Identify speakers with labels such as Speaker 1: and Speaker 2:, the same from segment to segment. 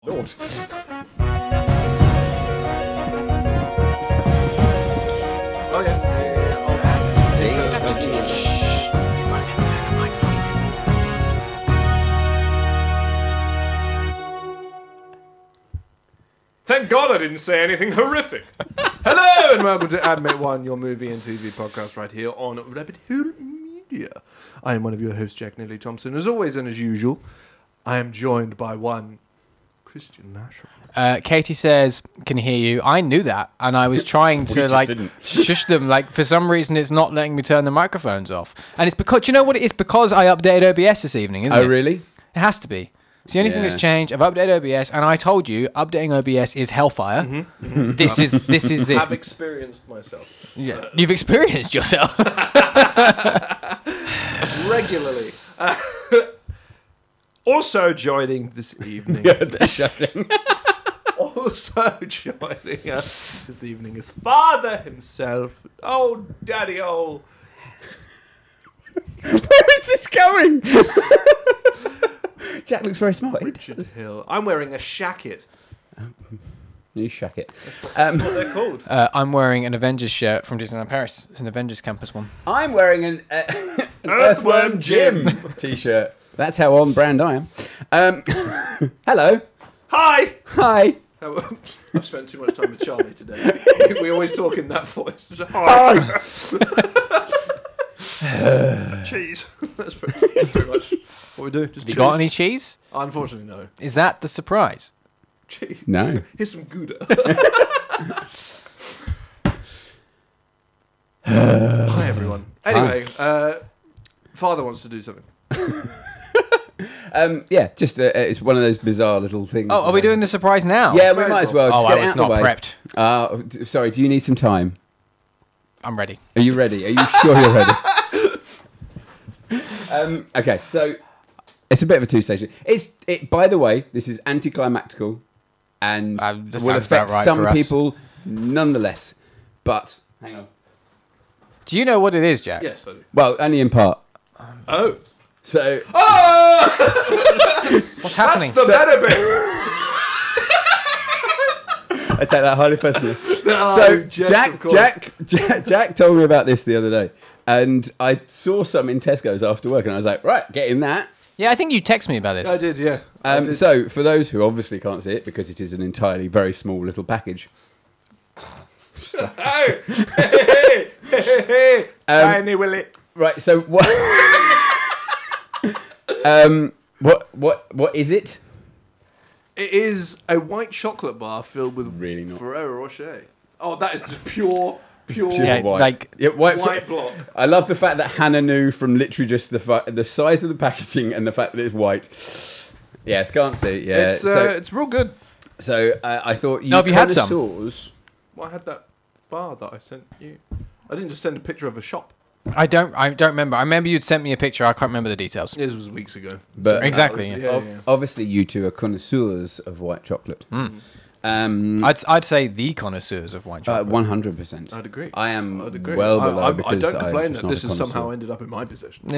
Speaker 1: Lord. Oh yeah. Thank God I didn't say anything horrific. Hello and welcome to Admit One, your movie and TV podcast right here on Rabbit Hole Media. I am one of your hosts, Jack Neely Thompson. As always and as usual, I am joined by one Kristian Nashor.
Speaker 2: Katie says, "Can hear you." I knew that, and I was trying to shush them. Like for some reason, it's not letting me turn the microphones off, and it's because you know what it is, because I updated OBS this evening, isn't it?
Speaker 3: Oh, really?
Speaker 2: It has to be. It's the only thing that's changed. I've updated OBS, and I told you updating OBS is hellfire. This is it.
Speaker 1: I've experienced myself.
Speaker 2: Yeah, you've experienced yourself
Speaker 1: regularly. Also joining this evening.
Speaker 3: They're shouting.
Speaker 1: Also joining us this evening is Father himself. Oh, Daddy, oh.
Speaker 3: Where is this going? Jack looks very smart.
Speaker 1: Richard Hill. I'm wearing a shacket.
Speaker 3: You shack it.
Speaker 1: That's what they're called.
Speaker 2: I'm wearing an Avengers shirt from Disneyland Paris. It's an Avengers campus one.
Speaker 3: I'm wearing an Earthworm Jim t-shirt. That's how on brand I am. Hello.
Speaker 1: Hi.
Speaker 3: Hi.
Speaker 1: I've spent too much time with Charlie today. We always talk in that voice. Hi. Cheese. That's pretty much what we do. Just
Speaker 2: You got any cheese?
Speaker 1: Unfortunately, no.
Speaker 2: Is that the surprise?
Speaker 1: Cheese.
Speaker 3: No.
Speaker 1: Here's some Gouda. Hi, everyone. Anyway, Father wants to do something.
Speaker 3: Just it's one of those bizarre little things.
Speaker 2: Oh, are we doing the surprise now?
Speaker 3: Yeah, we might as well. Just
Speaker 2: Oh,
Speaker 3: get
Speaker 2: I
Speaker 3: it
Speaker 2: was
Speaker 3: out the
Speaker 2: not
Speaker 3: way.
Speaker 2: prepped.
Speaker 3: Sorry, do you need some time?
Speaker 2: I'm ready.
Speaker 3: Are you ready? Are you sure you're ready? Okay, so it's a bit of a two-stage. By the way, this is anticlimactical and
Speaker 2: This
Speaker 3: will
Speaker 2: sounds
Speaker 3: affect
Speaker 2: about right
Speaker 3: some
Speaker 2: for us.
Speaker 3: people nonetheless. But hang on.
Speaker 2: Do you know what it is, Jack?
Speaker 1: Yes, I do.
Speaker 3: Well, only in part.
Speaker 1: Oh.
Speaker 3: So
Speaker 2: What's happening?
Speaker 1: That's the better bit.
Speaker 3: I take that highly personally.
Speaker 1: No,
Speaker 3: So
Speaker 1: jest, of course.
Speaker 3: Jack told me about this the other day, and I saw some in Tesco's after work, and I was like, right, getting that.
Speaker 2: Yeah, I think you text me about this.
Speaker 1: I did, yeah. I did.
Speaker 3: So for those who obviously can't see it, because it is an entirely very small little package.
Speaker 1: Hey, Tiny Willy.
Speaker 3: Right. So what? What is it?
Speaker 1: It is a white chocolate bar filled with
Speaker 3: Really not.
Speaker 1: Ferrero Rocher. Oh, that is just pure
Speaker 2: Yeah,
Speaker 3: white.
Speaker 2: like
Speaker 1: white block.
Speaker 3: I love the fact that Hannah knew from literally just the size of the packaging and the fact that it's white. Yes, can't see. Yeah,
Speaker 1: It's real good.
Speaker 3: so I thought you.
Speaker 2: No, have you had some?
Speaker 3: connoisseurs-
Speaker 1: Well, I had that bar that I sent you. I didn't just send a picture of a shop.
Speaker 2: I don't remember. I remember you'd sent me a picture. I can't remember the details.
Speaker 1: This was weeks ago.
Speaker 3: But
Speaker 2: Exactly,
Speaker 1: That was-
Speaker 2: yeah.
Speaker 1: yeah.
Speaker 3: Obviously, you two are connoisseurs of white chocolate.
Speaker 2: I'd say the connoisseurs of wine chocolate.
Speaker 3: 100%.
Speaker 1: I'd agree.
Speaker 3: I am
Speaker 1: I'd agree.
Speaker 3: well below
Speaker 1: I
Speaker 3: because
Speaker 1: don't
Speaker 3: I'm
Speaker 1: complain
Speaker 3: just
Speaker 1: that
Speaker 3: not
Speaker 1: this
Speaker 3: a
Speaker 1: has somehow
Speaker 3: connoisseur.
Speaker 1: ended up in my possession.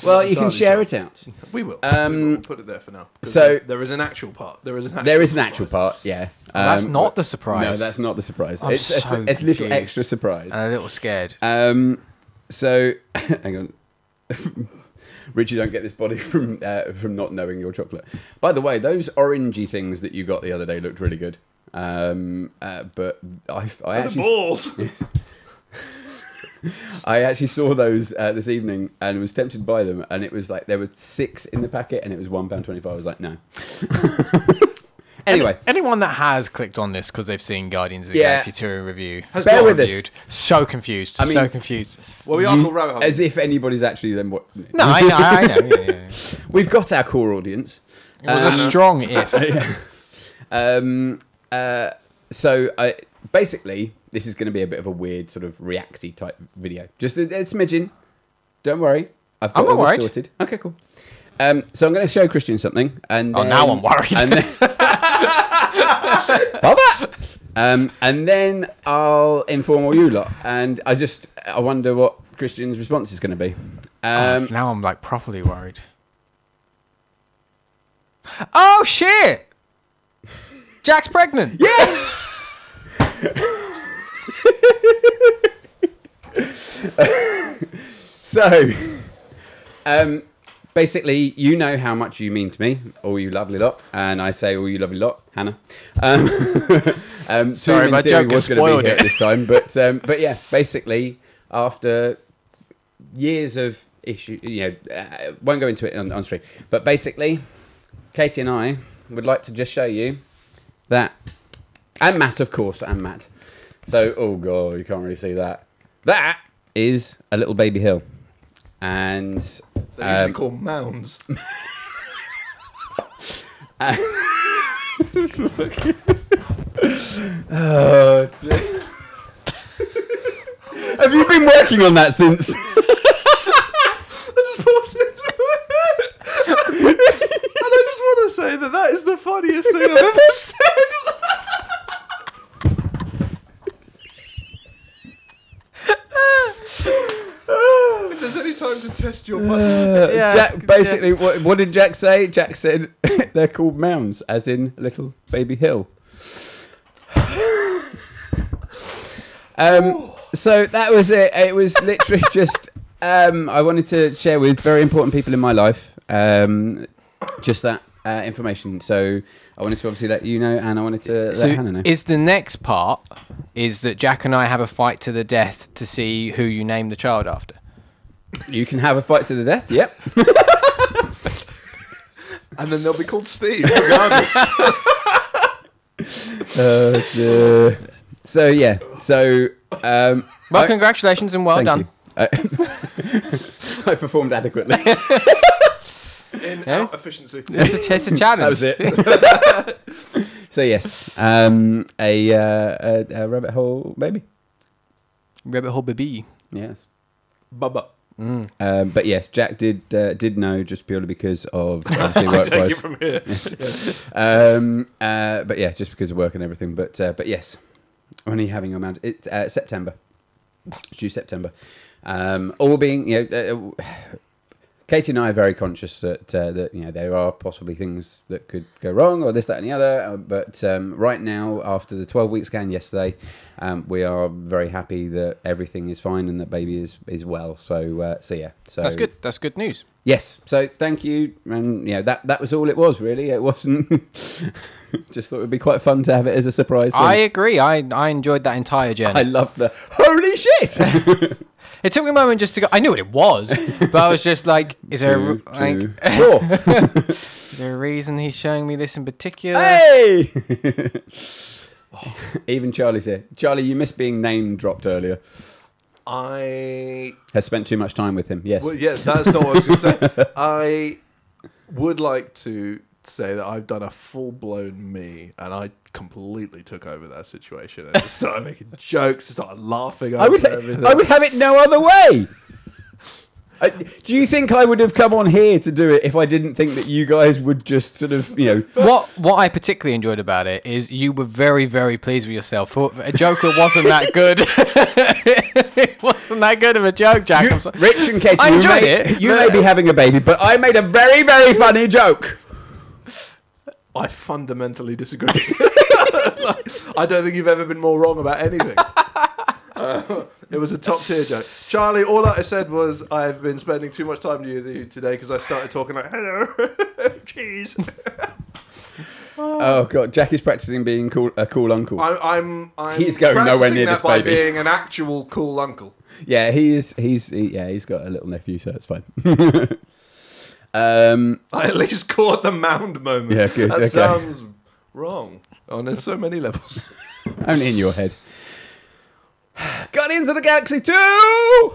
Speaker 3: Well, you can
Speaker 1: entirely
Speaker 3: share
Speaker 1: sure.
Speaker 3: it out.
Speaker 1: We will. We'll put it there for now. 'Cause
Speaker 3: So-
Speaker 1: there is an actual part. There is an
Speaker 3: actual part, yeah.
Speaker 2: That's not the surprise.
Speaker 3: No, that's not the surprise.
Speaker 2: I'm
Speaker 3: It's
Speaker 2: so
Speaker 3: a little
Speaker 2: confused.
Speaker 3: extra surprise.
Speaker 2: And a little scared.
Speaker 3: So, hang on. Richie, don't get this body from not knowing your chocolate. By the way, those orangey things that you got the other day looked really good. But I
Speaker 1: the
Speaker 3: actually
Speaker 1: balls.
Speaker 3: I actually saw those this evening and was tempted by them, and it was like there were 6 in the packet and it was £1.25. I was like, no. Anyway,
Speaker 2: anyone that has clicked on this because they've seen Guardians of the Galaxy 2 in review
Speaker 1: Has
Speaker 3: bear
Speaker 1: got
Speaker 3: with
Speaker 2: reviewed, so confused.
Speaker 3: I mean-
Speaker 2: So confused.
Speaker 1: Well, we are called rabbit holes.
Speaker 3: as if anybody's actually then what?
Speaker 2: No, I know. I know. Yeah.
Speaker 3: We've got our core audience.
Speaker 2: It was a strong if.
Speaker 3: So basically, this is going to be a bit of a weird sort of reacty type video. Just a smidgen. Don't worry. I've got
Speaker 2: I'm not
Speaker 3: all this
Speaker 2: worried.
Speaker 3: sorted. Okay, cool. So I'm going to show Kristian something, and
Speaker 2: Oh,
Speaker 3: then,
Speaker 2: now I'm worried.
Speaker 3: And then, Bother! And then I'll inform all you lot, and I wonder what Kristian's response is going to be.
Speaker 2: Now I'm like properly worried. Oh shit! Jack's pregnant.
Speaker 3: Yeah. So, basically, you know how much you mean to me, all you lovely lot, and I say all you lovely lot, Hannah.
Speaker 2: Sorry, my joke
Speaker 3: was going to
Speaker 2: spoiled
Speaker 3: be here
Speaker 2: it
Speaker 3: at this time, but yeah, basically, after years of issue, won't go into it on stream, but basically, Katie and I would like to just show you that, and Matt, of course, and Matt. So, oh god, you can't really see that. That is a little baby hill. And
Speaker 1: they're usually called mounds.
Speaker 3: Oh, have you been working on that since?
Speaker 1: I just walked into it. And I just want to say that is the funniest thing I've ever said. If there's any time to test your button.
Speaker 3: Jack, basically, what did Jack say? Jack said they're called mounds, as in little baby hill. So that was it. It was literally just I wanted to share with very important people in my life just that information. So I wanted to obviously let you know, and I wanted to let Hannah know.
Speaker 2: Is the next part is that Jack and I have a fight to the death to see who you name the child after?
Speaker 3: You can have a fight to the death. Yep.
Speaker 1: And then they'll be called Steve, regardless.
Speaker 3: So yeah. So
Speaker 2: well, congratulations and well done.
Speaker 3: I performed adequately.
Speaker 1: In out efficiency.
Speaker 2: It's a challenge.
Speaker 3: That was it. So yes, a rabbit hole baby.
Speaker 2: Rabbit hole baby.
Speaker 3: Yes.
Speaker 1: Bubba.
Speaker 3: But yes, Jack did know just purely because of obviously work
Speaker 1: Take
Speaker 3: wise.
Speaker 1: it from here.
Speaker 3: But yeah, just because of work and everything. But yes, when are you having your mount? It's September. It's due September. All being Katie and I are very conscious that there are possibly things that could go wrong or this, that, and the other. But right now, after the 12-week scan yesterday, we are very happy that everything is fine and that baby is well. So yeah. So
Speaker 2: That's good. That's good news.
Speaker 3: Yes. So thank you, and that was all it was really. It wasn't. Just thought it would be quite fun to have it as a surprise thing.
Speaker 2: I agree. I enjoyed that entire journey.
Speaker 3: I love the holy shit.
Speaker 2: It took me a moment just to go. I knew what it was, but I was just like, "Is there is there a reason he's showing me this in particular?"
Speaker 3: Hey! Even Charlie's here. Charlie, you missed being name dropped earlier.
Speaker 1: I
Speaker 3: have spent too much time with him. Yes.
Speaker 1: Well, yeah, that's not what I was going to say. I would like to say that I've done a full-blown me, and I completely took over that situation and just started making jokes, started laughing over everything.
Speaker 3: I would have it no other way. Do you think I would have come on here to do it if I didn't think that you guys would just sort of,
Speaker 2: What I particularly enjoyed about it is you were very, very pleased with yourself. A Joker wasn't that good. It wasn't that good of a joke, Jack.
Speaker 3: Rich and Katie,
Speaker 2: I enjoyed it.
Speaker 3: You may be having a baby, but I made a very, very funny joke.
Speaker 1: I fundamentally disagree. I don't think you've ever been more wrong about anything. It was a top tier joke. Charlie, all that I said was I've been spending too much time with you today because I started talking like, hello, cheese.
Speaker 3: Oh god, Jack is practicing being a cool uncle.
Speaker 1: He's
Speaker 3: going nowhere near this
Speaker 1: by
Speaker 3: baby.
Speaker 1: being an actual cool uncle.
Speaker 3: Yeah, he is. He's got a little nephew, so it's fine.
Speaker 1: I at least caught the mound moment.
Speaker 3: Yeah, good.
Speaker 1: That
Speaker 3: okay.
Speaker 1: sounds wrong on so many levels.
Speaker 3: Only in your head. Guardians of the Galaxy 2!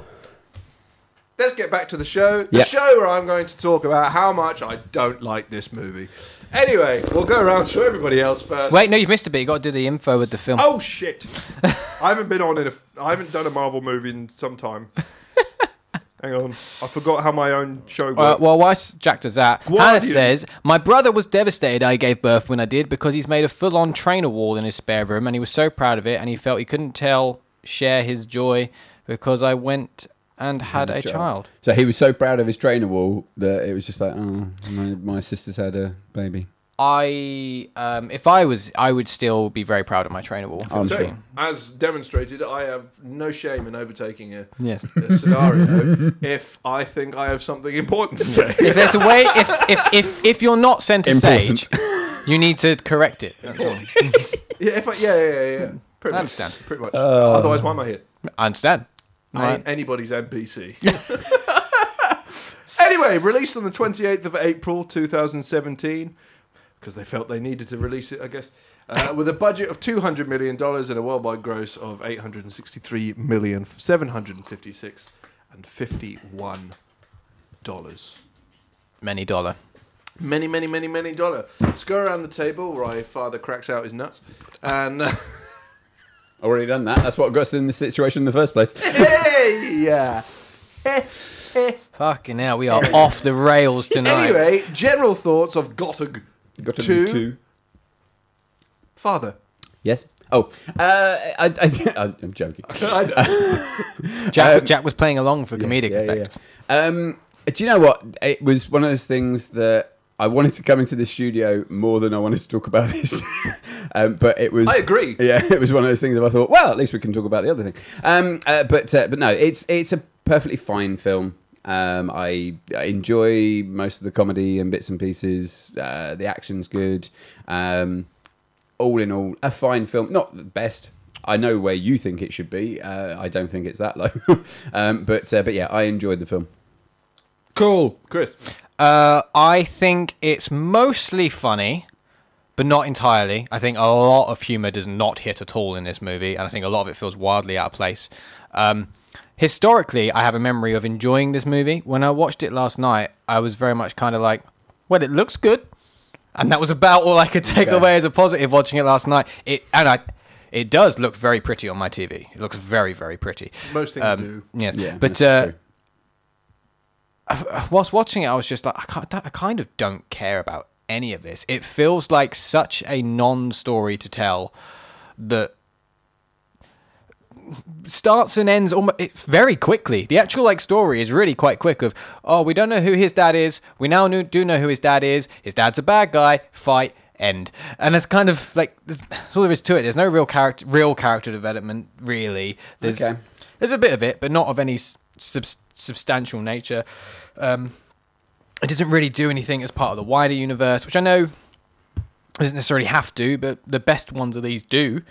Speaker 1: Let's get back to the show. The show where I'm going to talk about how much I don't like this movie. Anyway, we'll go around to everybody else first.
Speaker 2: Wait, no, you've missed a bit. You've got to do the info with the film.
Speaker 1: Oh, shit. I haven't done a Marvel movie in some time. Hang on. I forgot how my own show works.
Speaker 2: Well, whilst Jack does that, Hannah says, my brother was devastated I gave birth when I did because he's made a full-on trainer wall in his spare room and he was so proud of it and he felt he couldn't share his joy because I went and had a child.
Speaker 3: So he was so proud of his trainer wall that it was just like, oh, my sister's had a baby.
Speaker 2: If I would still be very proud of my trainer wall.
Speaker 1: So, as demonstrated, I have no shame in overtaking a
Speaker 2: scenario
Speaker 1: if I think I have something important to say.
Speaker 2: If there's a way, if you're not centre stage, you need to correct it. That's all.
Speaker 1: Yeah. Pretty
Speaker 2: I understand.
Speaker 1: Pretty much. Otherwise, why am I here?
Speaker 2: I understand.
Speaker 1: I ain't anybody's NPC. Anyway, released on the 28th of April 2017, because they felt they needed to release it, I guess, with a budget of $200 million and a worldwide gross of $863,756,51.
Speaker 2: Many dollar.
Speaker 1: Many dollar. Let's go around the table where my father cracks out his nuts. And
Speaker 3: already done that. That's what got us in this situation in the first place.
Speaker 1: Hey! Yeah.
Speaker 2: Fucking hell, we are off the rails tonight.
Speaker 1: Anyway, general thoughts of Gottog 2. Father.
Speaker 3: Yes. Oh, I'm joking.
Speaker 2: Jack was playing along for comedic effect.
Speaker 3: Yeah. Do you know what? It was one of those things that I wanted to come into the studio more than I wanted to talk about this. But it was.
Speaker 1: I agree.
Speaker 3: Yeah, it was one of those things that I thought, well, at least we can talk about the other thing. But no, it's a perfectly fine film. I enjoy most of the comedy and bits and pieces. The action's good. All in all, a fine film. Not the best. I know where you think it should be. I don't think it's that low. But yeah, I enjoyed the film.
Speaker 1: Cool. Chris?
Speaker 2: I think it's mostly funny, but not entirely. I think a lot of humour does not hit at all in this movie, and I think a lot of it feels wildly out of place. Historically, I have a memory of enjoying this movie. When I watched it last night, I was very much kind of like, well, it looks good. And that was about all I could take away as a positive watching it last night. It does look very pretty on my TV. It looks very, very pretty.
Speaker 1: Most things do.
Speaker 2: Yes.
Speaker 3: Yeah,
Speaker 2: but whilst watching it, I was just like, I kind of don't care about any of this. It feels like such a non-story to tell that starts and ends very quickly. The actual story is really quite quick of, oh, we don't know who his dad is. We now do know who his dad is. His dad's a bad guy. Fight. End. And it's kind of like, that's all there is to it. There's no real character development, really. There's a bit of it, but not of any substantial nature. It doesn't really do anything as part of the wider universe, which I know doesn't necessarily have to, but the best ones of these do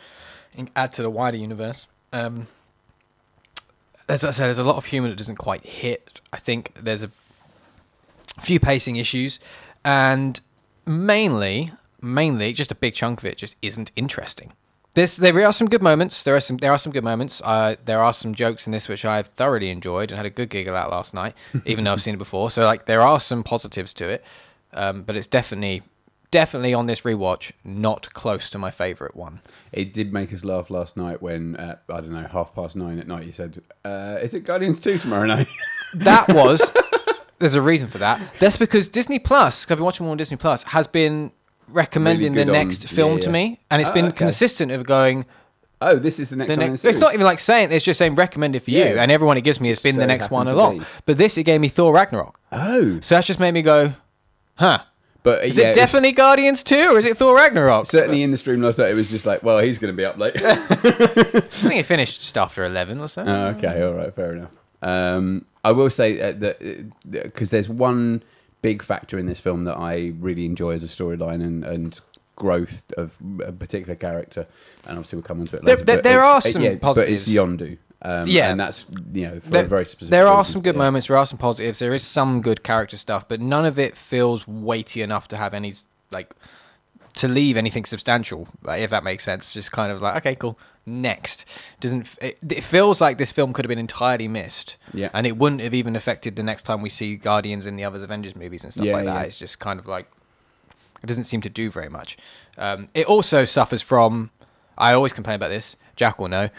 Speaker 2: add to the wider universe. As I said, there's a lot of humour that doesn't quite hit. I think there's a few pacing issues, and mainly, just a big chunk of it just isn't interesting. There are some good moments. There are some good moments. There are some jokes in this which I've thoroughly enjoyed and had a good giggle at last night, even though I've seen it before. So there are some positives to it, but it's definitely on this rewatch not close to my favourite one.
Speaker 3: It did make us laugh last night when I don't know, 9:30 at night. You said, "Is it Guardians 2 tomorrow night?"
Speaker 2: That was. There's a reason for that. That's because Disney Plus, because I've been watching more on Disney Plus, has been recommending really the next film to me, and it's been consistent of going,
Speaker 3: oh, this is the next one in the series.
Speaker 2: It's not even like saying, it's just saying recommended for you, and everyone it gives me has been the next one along. But this, it gave me Thor Ragnarok.
Speaker 3: Oh.
Speaker 2: So that's just made me go, huh.
Speaker 3: But
Speaker 2: is it definitely Guardians 2 or is it Thor Ragnarok?
Speaker 3: Certainly in the stream last night, it was just like, well, he's going to be up late.
Speaker 2: I think it finished just after 11 or so.
Speaker 3: Oh, okay, all right, fair enough. I will say that because there's one big factor in this film that I really enjoy as a storyline and growth of a particular character, and obviously we'll come on to it later.
Speaker 2: There are some positives.
Speaker 3: But it's Yondu. And that's, for a very specific
Speaker 2: there are some good moments, there are some positives, there is some good character stuff, but none of it feels weighty enough to have any, to leave anything substantial, if that makes sense. Just kind of like, okay, cool, next. It feels like this film could have been entirely missed, and it wouldn't have even affected the next time we see Guardians in the other Avengers movies and stuff like that. It's just kind of like, it doesn't seem to do very much. It also suffers from, I always complain about this, Jack will know,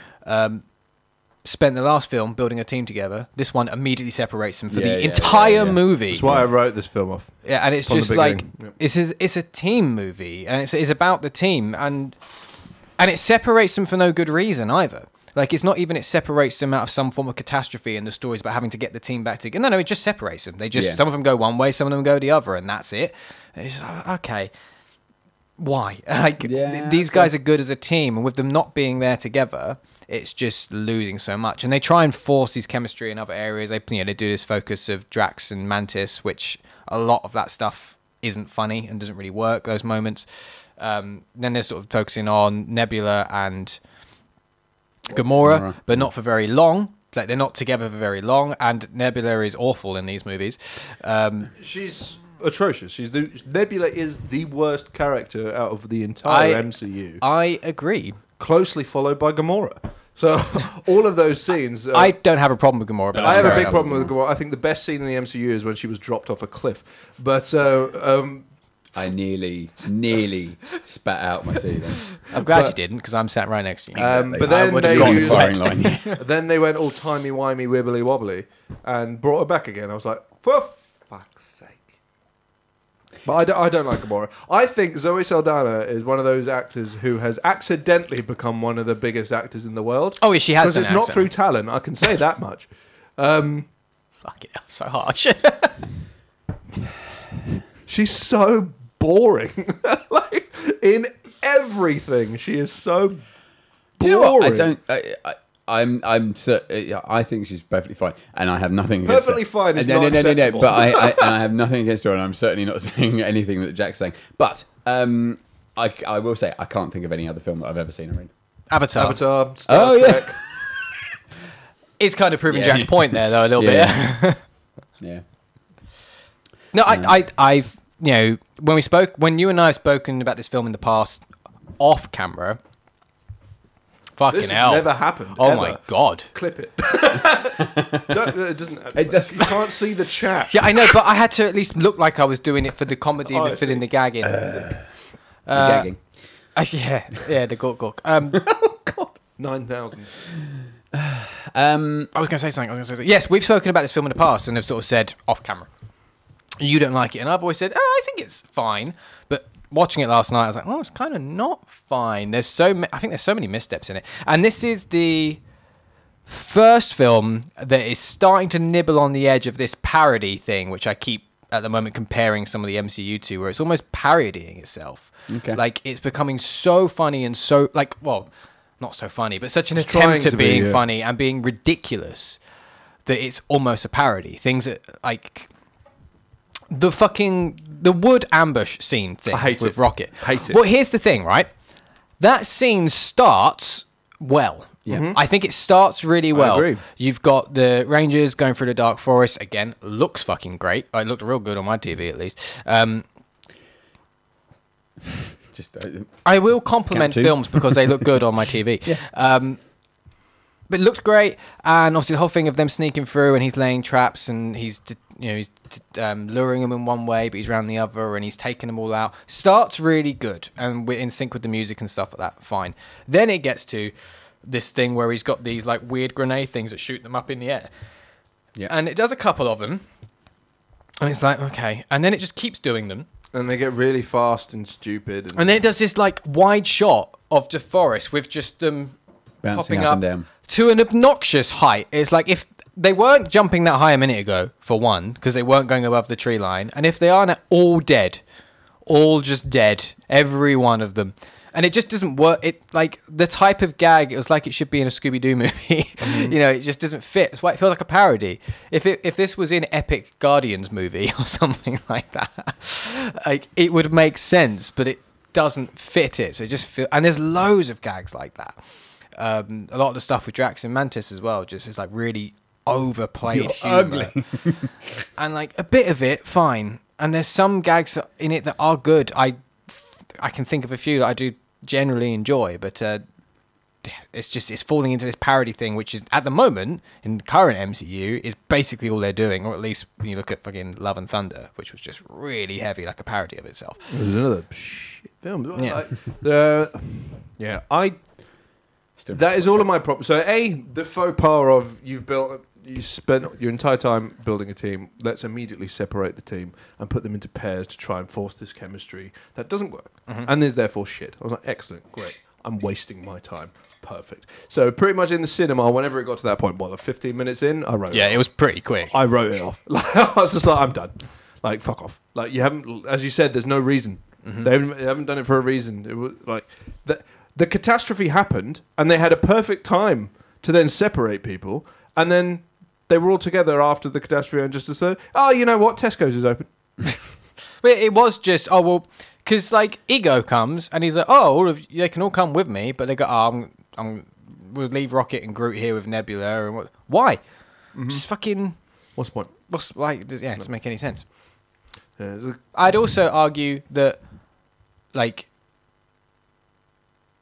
Speaker 2: spent the last film building a team together. This one immediately separates them for the entire movie.
Speaker 1: That's why I wrote this film off.
Speaker 2: Yeah, and it's just like, it's a team movie, and it's about the team, and it separates them for no good reason either. Like, it's not even it separates them out of some form of catastrophe, and the story's about having to get the team back together. No, it just separates them. They just some of them go one way, some of them go the other, and that's it. It's like, okay, why? Like, these guys are good as a team, and with them not being there together, it's just losing so much. And they try and force these chemistry in other areas. They do this focus of Drax and Mantis, which a lot of that stuff isn't funny and doesn't really work, those moments. Then they're sort of focusing on Nebula and Gamora, but not for very long. Like, they're not together for very long, and Nebula is awful in these movies.
Speaker 1: She's atrocious. Nebula is the worst character out of the entire MCU.
Speaker 2: I agree.
Speaker 1: Closely followed by Gamora. So all of those scenes...
Speaker 2: I don't have a problem with Gamora, but
Speaker 1: I have a big problem with Gamora. I think the best scene in the MCU is when she was dropped off a cliff. But...
Speaker 3: I nearly spat out my tea then.
Speaker 2: I'm glad you didn't, because I'm sat right next to you.
Speaker 3: Exactly.
Speaker 1: But then
Speaker 3: then
Speaker 1: they went all timey-wimey, wibbly-wobbly, and brought her back again. I was like, for fuck's sake. But I don't like Gamora. I think Zoe Saldana is one of those actors who has accidentally become one of the biggest actors in the world.
Speaker 2: Oh, yeah, she has.
Speaker 1: Because it's not through talent. I can say that much.
Speaker 2: Fuck it, so harsh.
Speaker 1: She's so boring. Like, in everything, she is so boring.
Speaker 3: Do you know what? I think she's perfectly fine, and I have nothing against
Speaker 1: perfectly
Speaker 3: her.
Speaker 1: Fine is
Speaker 3: no,
Speaker 1: not acceptable.
Speaker 3: But I have nothing against her, and I'm certainly not saying anything that Jack's saying. But I will say I can't think of any other film that I've ever seen her in.
Speaker 2: Avatar,
Speaker 1: Star Trek.
Speaker 2: It's kind of proving Jack's point there, though, a little bit.
Speaker 3: Yeah.
Speaker 2: No, I've when you and I have spoken about this film in the past off camera. Fucking
Speaker 1: this
Speaker 2: hell!
Speaker 1: Has never happened.
Speaker 2: Oh
Speaker 1: ever.
Speaker 2: My god!
Speaker 1: Clip it. It doesn't.
Speaker 3: It does.
Speaker 1: You can't see the chat.
Speaker 2: Yeah, I know, but I had to at least look like I was doing it for the comedy, to fill in the gagging.
Speaker 3: Gagging.
Speaker 2: Yeah, the gawk.
Speaker 1: Oh god, 9,000.
Speaker 2: I was going to say something. Yes, we've spoken about this film in the past, and have sort of said off camera, you don't like it, and I've always said, I think it's fine, but watching it last night, I was like, oh, it's kind of not fine. I think there's so many missteps in it, and this is the first film that is starting to nibble on the edge of this parody thing, which I keep at the moment comparing some of the MCU to, where it's almost parodying itself.
Speaker 3: Okay.
Speaker 2: Like, it's becoming so funny and so, like, well, not so funny, but such an attempt at being funny and being ridiculous that it's almost a parody. Things that, like, the wood ambush scene thing with Rocket.
Speaker 1: Hate it.
Speaker 2: Well, here's the thing, right? That scene starts well.
Speaker 3: Yeah.
Speaker 1: Mm-hmm.
Speaker 2: I think it starts really well.
Speaker 1: I agree.
Speaker 2: You've got the Rangers going through the dark forest. Again, looks fucking great. It looked real good on my TV, at least. I will compliment films because they look good on my TV. Yeah. But it looked great, and obviously the whole thing of them sneaking through, and he's laying traps, and he's luring them in one way, but he's around the other, and he's taking them all out. Starts really good, and we're in sync with the music and stuff like that. Fine. Then it gets to this thing where he's got these like weird grenade things that shoot them up in the air.
Speaker 3: Yeah.
Speaker 2: And it does a couple of them, and it's like, okay, and then it just keeps doing them.
Speaker 1: And they get really fast and stupid.
Speaker 2: And then it does this like wide shot of the forest with just them
Speaker 3: Bouncing
Speaker 2: popping
Speaker 3: up and down.
Speaker 2: to an obnoxious height. It's like if they weren't jumping that high a minute ago, for one, because they weren't going above the tree line, and if they are now all dead, all just dead, every one of them. And it just doesn't work. It like the type of gag. It was like it should be in a Scooby-Doo movie. Mm-hmm. It just doesn't fit. That's why it feels like a parody. If this was in Epic Guardians movie or something like that, like it would make sense. But it doesn't fit it. So it just feel. And there's loads of gags like that. A lot of the stuff with Drax and Mantis as well. Just is like really overplayed humor. Ugly. And like a bit of it, fine. And there's some gags in it that are good. I can think of a few that I do generally enjoy, but it's falling into this parody thing, which is at the moment in the current MCU is basically all they're doing, or at least when you look at fucking Love and Thunder, which was just really heavy, like a parody of itself.
Speaker 1: There's another shit film.
Speaker 2: Yeah.
Speaker 1: That is all of my problems. So the faux pas of you spent your entire time building a team. Let's immediately separate the team and put them into pairs to try and force this chemistry. That doesn't work. Mm-hmm. And is therefore shit. I was like, excellent, great. I'm wasting my time. Perfect. So pretty much in the cinema, whenever it got to that point, what, 15 minutes in, I wrote it off.
Speaker 2: It was pretty quick.
Speaker 1: I wrote it off. Like, I was just like, I'm done. Like, fuck off. Like, you haven't, as you said, there's no reason. They haven't done it for a reason. It was like the catastrophe happened, and they had a perfect time to then separate people, and then they were all together after the catastrophe and just decided, oh, you know what, Tesco's is open.
Speaker 2: But it was just, oh, well, because, like, Ego comes, and he's like, oh, they can all come with me, but they go, oh, we'll leave Rocket and Groot here with Nebula, and what? Why? Just fucking...
Speaker 1: What's the point?
Speaker 2: It doesn't make any sense.
Speaker 1: Yeah,
Speaker 2: I'd also argue that, like...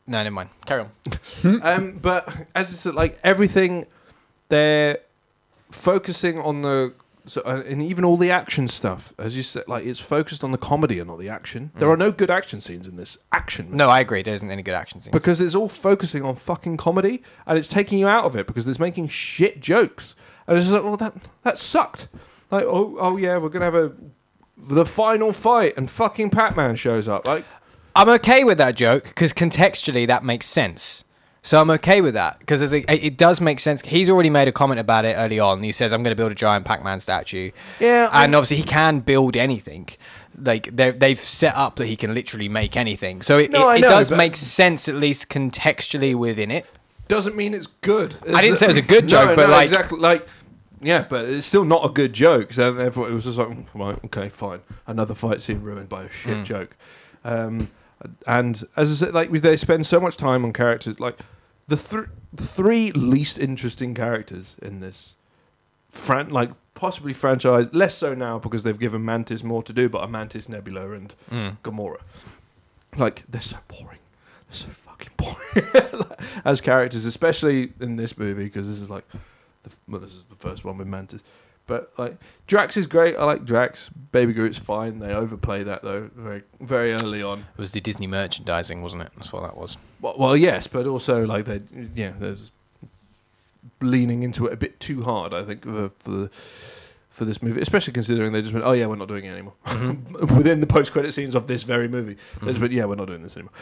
Speaker 2: No, never mind. Carry on.
Speaker 1: but as I said, like, everything, they're focusing on the... So, and even all the action stuff, as you said, like, it's focused on the comedy and not the action. There are no good action scenes in this action movie.
Speaker 2: No, I agree. There isn't any good action scenes.
Speaker 1: Because it's all focusing on fucking comedy, and it's taking you out of it because it's making shit jokes. And it's just like, well, that sucked. Like, oh yeah, we're gonna have the final fight, and fucking Pac-Man shows up. Like,
Speaker 2: I'm okay with that joke because contextually that makes sense. So I'm okay with that because it does make sense. He's already made a comment about it early on. He says, I'm going to build a giant Pac-Man statue.
Speaker 1: Yeah.
Speaker 2: And obviously he can build anything. Like, they've set up that he can literally make anything. So it does make sense, at least contextually within it.
Speaker 1: Doesn't mean it's good.
Speaker 2: I didn't say it was a good joke, but like...
Speaker 1: Exactly, like... Yeah, but it's still not a good joke. So therefore it was just like, right, okay, fine. Another fight scene ruined by a shit joke. And as I said, like, they spend so much time on characters, like... The three least interesting characters in this, possibly franchise, less so now because they've given Mantis more to do, but are Mantis, Nebula, and Gamora. Like, they're so boring. They're so fucking boring as characters, especially in this movie, because this is like, this is the first one with Mantis. But like, Drax is great. I like Drax. Baby Groot's fine. They overplay that though, very, very early on.
Speaker 2: It was the Disney merchandising, wasn't it? That's what that was.
Speaker 1: Well, yes, but also like there's leaning into it a bit too hard. I think for this movie, especially considering they just went, oh yeah, we're not doing it anymore. Within the post-credit scenes of this very movie, they just went, yeah, we're not doing this anymore.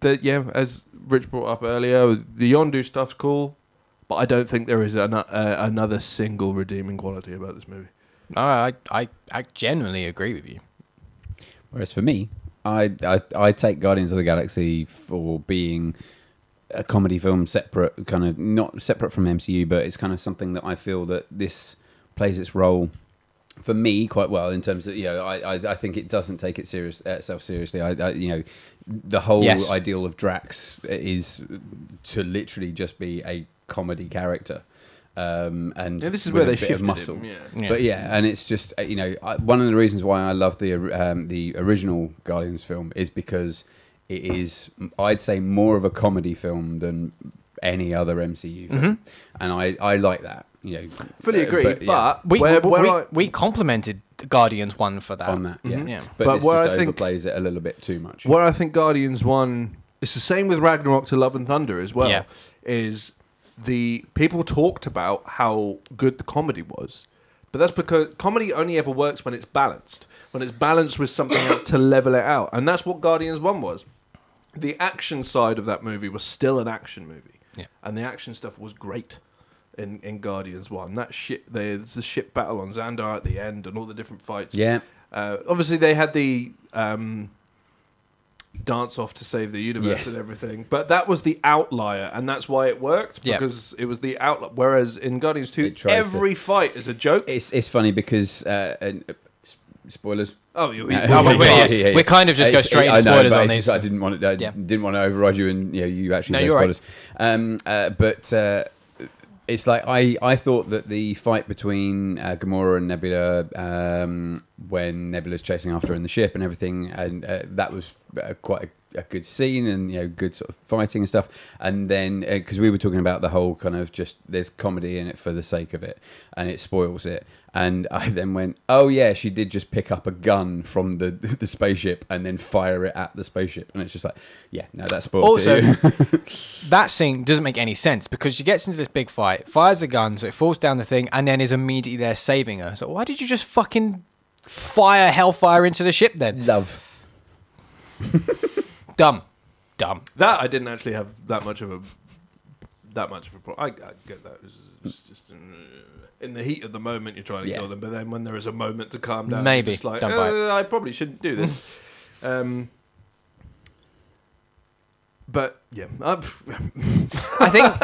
Speaker 1: As Rich brought up earlier, the Yondu stuff's cool, but I don't think there is another single redeeming quality about this movie.
Speaker 2: I genuinely agree with you.
Speaker 3: Whereas for me, I take Guardians of the Galaxy for being a comedy film, separate, kind of not separate from MCU, but it's kind of something that I feel that this plays its role for me quite well in terms of, I think it doesn't take itself seriously. The whole ideal of Drax is to literally just be a comedy character. And
Speaker 1: this is where they shifted
Speaker 3: muscle.
Speaker 1: him. Yeah.
Speaker 3: But and it's just one of the reasons why I love the original Guardians film is because it is, I'd say, more of a comedy film than any other MCU film, and I like that.
Speaker 1: Fully agree. But
Speaker 2: we complimented Guardians 1 for that.
Speaker 3: On that, But this
Speaker 1: where
Speaker 3: just
Speaker 1: I think
Speaker 3: overplays it a little bit too much.
Speaker 1: Where I think Guardians 1, it's the same with Ragnarok to Love and Thunder as well.
Speaker 2: Yeah.
Speaker 1: Is the people talked about how good the comedy was, but that's because comedy only ever works when it's balanced. When it's balanced with something else to level it out, and that's what Guardians 1 was. The action side of that movie was still an action movie, and the action stuff was great. In Guardians 1, that shit, there's the ship battle on Xandar at the end and all the different fights.
Speaker 3: Yeah.
Speaker 1: Obviously, they had the dance off to save the universe and everything, but that was the outlier, and that's why it worked, because it was the outlier. Whereas in Guardians 2, every fight is a joke.
Speaker 3: It's funny because spoilers.
Speaker 1: Oh,
Speaker 2: we're kind of just go straight into spoilers on these.
Speaker 3: I didn't want to override you, and you actually said spoilers. Right. But it's like I thought that the fight between Gamora and Nebula, when Nebula's chasing after her in the ship and everything, and that was quite a good scene, and good sort of fighting and stuff. And then because we were talking about the whole kind of just there's comedy in it for the sake of it, and it spoils it. And I then went, oh yeah, she did just pick up a gun from the spaceship and then fire it at the spaceship, and it's just like, that's spoiled.
Speaker 2: Also, that scene doesn't make any sense because she gets into this big fight, fires a gun, so it falls down the thing, and then is immediately there saving her. So why did you just fucking fire hellfire into the ship then?
Speaker 3: Love.
Speaker 2: Dumb.
Speaker 1: That I didn't actually have that much of a problem. I get that. It's just in the heat of the moment you're trying to kill them, but then when there is a moment to calm down,
Speaker 2: Maybe.
Speaker 1: you're just like,
Speaker 2: Don't bite.
Speaker 1: I probably shouldn't do this. But yeah,
Speaker 2: I think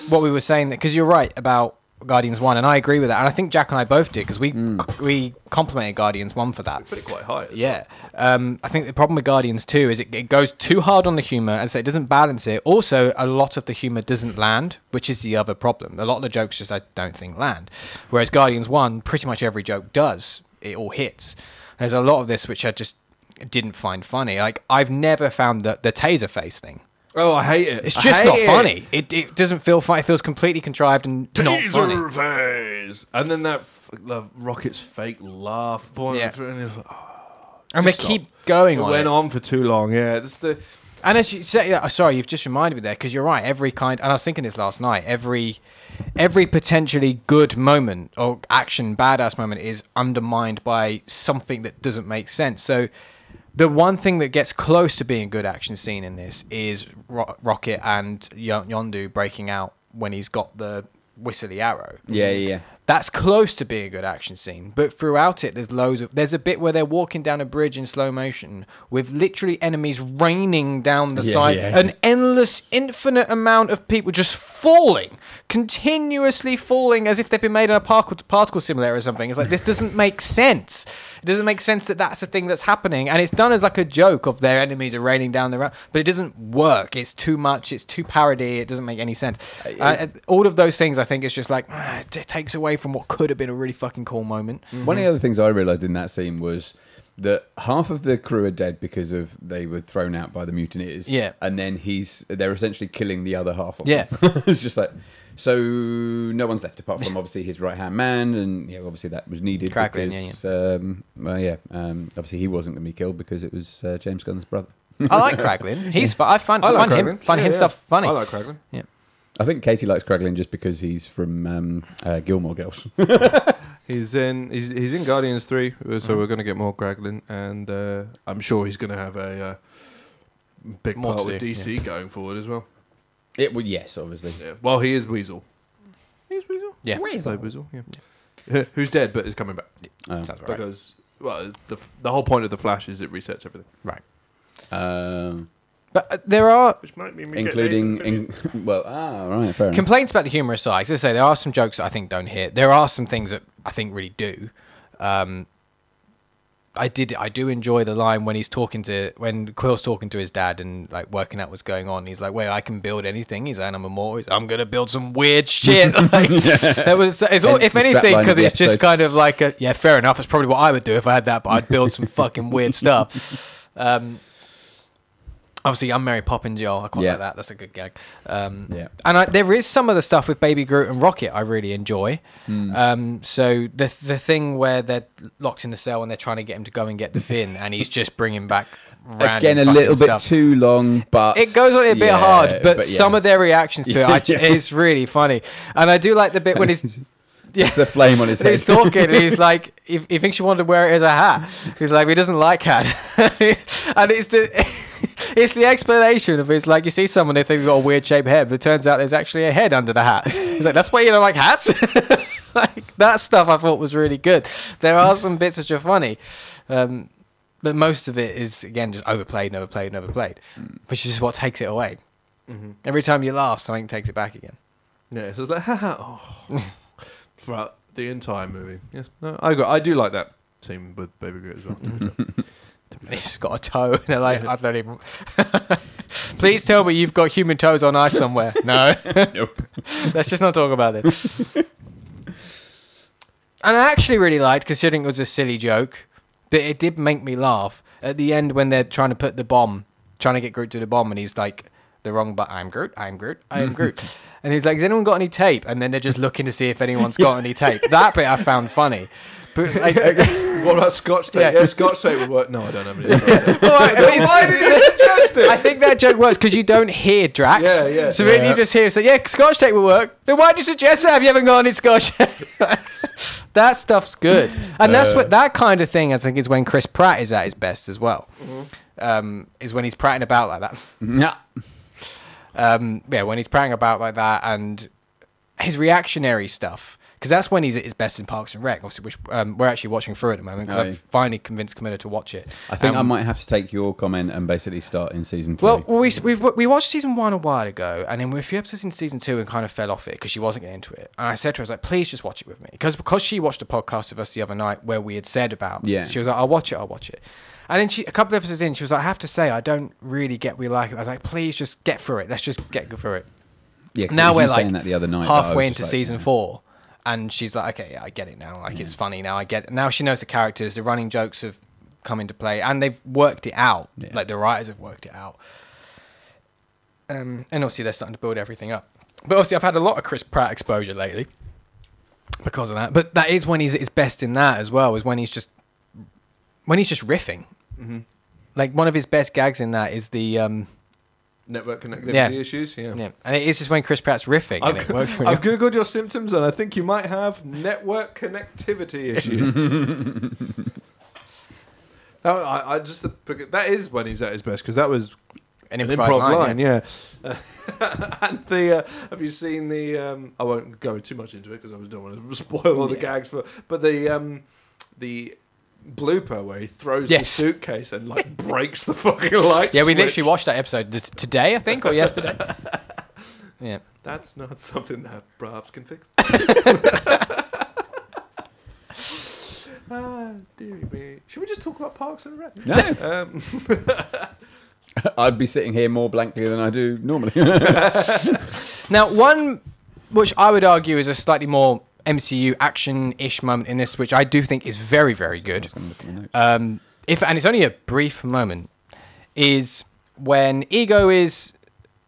Speaker 2: what we were saying, because you're right about Guardians 1, and I agree with that, and I think Jack and I both did, because we complimented Guardians 1 for that.
Speaker 1: we put it quite high.
Speaker 2: Yeah. I think the problem with Guardians 2 is it goes too hard on the humour, and so it doesn't balance it. Also, a lot of the humour doesn't land, which is the other problem. A lot of the jokes just, I don't think, land. Whereas Guardians 1, pretty much every joke does. It all hits. There's a lot of this which I just didn't find funny. Like, I've never found the taser face thing.
Speaker 1: Oh, I hate it.
Speaker 2: It's just not funny. It doesn't feel funny. It feels completely contrived and not funny.
Speaker 1: Taser phase. And then that Rocket's fake laugh. Through, and,
Speaker 2: And they keep going on it.
Speaker 1: It went on for too long, yeah.
Speaker 2: And as you say, sorry, you've just reminded me there, because you're right. And I was thinking this last night, every potentially good moment or action badass moment is undermined by something that doesn't make sense. So the one thing that gets close to being a good action scene in this is Rocket and Yondu breaking out when he's got the whistly arrow.
Speaker 3: Yeah.
Speaker 2: That's close to being a good action scene, but throughout it, there's a bit where they're walking down a bridge in slow motion with literally enemies raining down the side, an endless, infinite amount of people just falling, continuously falling, as if they've been made in a particle simulator or something. It's like, this doesn't make sense. It doesn't make sense that that's a thing that's happening, and it's done as like a joke of their enemies are raining down the road, but it doesn't work. It's too much. It's too parody. It doesn't make any sense. All of those things, I think, is just like it takes away from what could have been a really fucking cool moment.
Speaker 3: Mm-hmm. One of the other things I realised in that scene was that half of the crew are dead because of they were thrown out by the mutineers.
Speaker 2: Yeah,
Speaker 3: and then they're essentially killing the other half of
Speaker 2: them.
Speaker 3: It's just like, so no one's left apart from obviously his right hand man, and obviously that was needed
Speaker 2: Cracklin,
Speaker 3: because obviously he wasn't going to be killed because it was James Gunn's brother.
Speaker 2: I like Cracklin. He's I find him stuff funny.
Speaker 1: I like Cracklin.
Speaker 2: Yeah.
Speaker 3: I think Katie likes Cracklin just because he's from Gilmore Girls.
Speaker 1: He's in Guardians 3, so we're going to get more Cracklin, and I'm sure he's going to have a big
Speaker 2: more
Speaker 1: part with DC going forward as well.
Speaker 3: It would, yes, obviously.
Speaker 1: Yeah. Well, he is Weasel. He's Weasel?
Speaker 2: Yeah.
Speaker 1: Weasel, yeah. Who's dead but is coming back.
Speaker 2: Sounds right.
Speaker 1: Because, the whole point of the Flash is it resets everything.
Speaker 2: Right. But there are...
Speaker 1: Which might mean
Speaker 3: including... right, fair enough.
Speaker 2: Complaints about the humour aside, as I say, there are some jokes that I think don't hit. There are some things that I think really do. I do enjoy the line when when Quill's talking to his dad and like working out what's going on. He's like, "Wait, I can build anything." He's like, "I'm immortal. I'm gonna build some weird shit." Like, it's all, if anything, because it's just kind of like fair enough. It's probably what I would do if I had that, but I'd build some fucking weird stuff. Obviously, I'm Mary Poppins, y'all. I quite like that. That's a good gag. And there is some of the stuff with Baby Groot and Rocket I really enjoy. So the thing where they're locked in the cell and they're trying to get him to go and get the fin, and he's just bringing back random
Speaker 3: again a little bit
Speaker 2: stuff.
Speaker 3: too long, but
Speaker 2: it goes on a bit hard. But some of their reactions to it, it's really funny. And I do like the bit when he's. Yeah,
Speaker 3: it's the flame on his head.
Speaker 2: He's talking, and he's like, he thinks you want to wear it as a hat. He's like, he doesn't like hats. And it's the explanation of it's like, you see someone, they think they've got a weird shaped head, but it turns out there's actually a head under the hat. He's like, that's why you don't like hats? Like, that stuff I thought was really good. There are some bits which are funny. But most of it is, again, just overplayed, which is what takes it away. Mm-hmm. Every time you laugh, something takes it back again.
Speaker 1: Yeah, so it's like, throughout the entire movie. Yes, no, I do like that scene with Baby Groot as well.
Speaker 2: He's got a toe. And they're like, I don't even. Please tell me you've got human toes on ice somewhere. No.
Speaker 3: Nope.
Speaker 2: Let's just not talk about it. And I actually really liked, considering it was a silly joke, but it did make me laugh at the end when they're trying to put the bomb, trying to get Groot to the bomb, and he's like, the wrong button. I'm Groot. And he's like, has anyone got any tape? And then they're just looking to see if anyone's got any tape. That bit I found funny. But like,
Speaker 1: what about Scotch tape? Yeah, Scotch tape would work. No, I don't have any.
Speaker 2: Why did you suggest it? I think that joke works because you don't hear Drax.
Speaker 1: Yeah.
Speaker 2: So when you just hear, Scotch tape will work. Then why did you suggest that if you haven't got any Scotch tape? That stuff's good, and that's what that kind of thing I think is when Chris Pratt is at his best as well. Is when he's prattling about like that.
Speaker 3: Yeah.
Speaker 2: When he's prattling about like that, and his reactionary stuff, because that's when he's at his best in Parks and Rec. Obviously, which we're actually watching through at the moment. 'Cause I've finally convinced Camilla to watch it.
Speaker 3: I think I might have to take your comment and basically start in season 3.
Speaker 2: Well, we watched season 1 a while ago, and then we're a few episodes in season 2 and kind of fell off it because she wasn't getting into it. And I said to her, I was like, please just watch it with me. Because she watched a podcast with us the other night where we had said about, she was like, I'll watch it. And then a couple of episodes in, she was like, I have to say, I don't really get we like it. I was like, please just get through it. Let's just get through it.
Speaker 3: Yeah,
Speaker 2: now we're
Speaker 3: saying
Speaker 2: like
Speaker 3: that the other night,
Speaker 2: halfway into season 4. And she's like, okay, yeah, I get it now. Like, it's funny now. I get it. Now she knows the characters. The running jokes have come into play. And they've worked it out. Yeah. Like, the writers have worked it out. And obviously, they're starting to build everything up. But obviously, I've had a lot of Chris Pratt exposure lately because of that. But that is when he's at his best in that as well, is when he's just riffing. Mm-hmm. Like, one of his best gags in that is the...
Speaker 1: network connectivity issues, yeah.
Speaker 2: And it is just when Chris Pratt's riffing.
Speaker 1: I've googled your symptoms, and I think you might have network connectivity issues. That is when he's at his best, because that was
Speaker 2: an improv line,
Speaker 1: yeah. And have you seen the? I won't go too much into it because I don't want to spoil all the gags but the blooper where he throws the suitcase and like breaks the fucking light
Speaker 2: we
Speaker 1: switch. Literally
Speaker 2: watched that episode today, I think, or yesterday. Yeah,
Speaker 1: that's not something that perhaps can fix. Dearie me. Should we just talk about Parks and Rec?
Speaker 3: No. I'd be sitting here more blankly than I do normally.
Speaker 2: Now, one which I would argue is a slightly more MCU action-ish moment in this, which I do think is very, very good. And it's only a brief moment, is when Ego is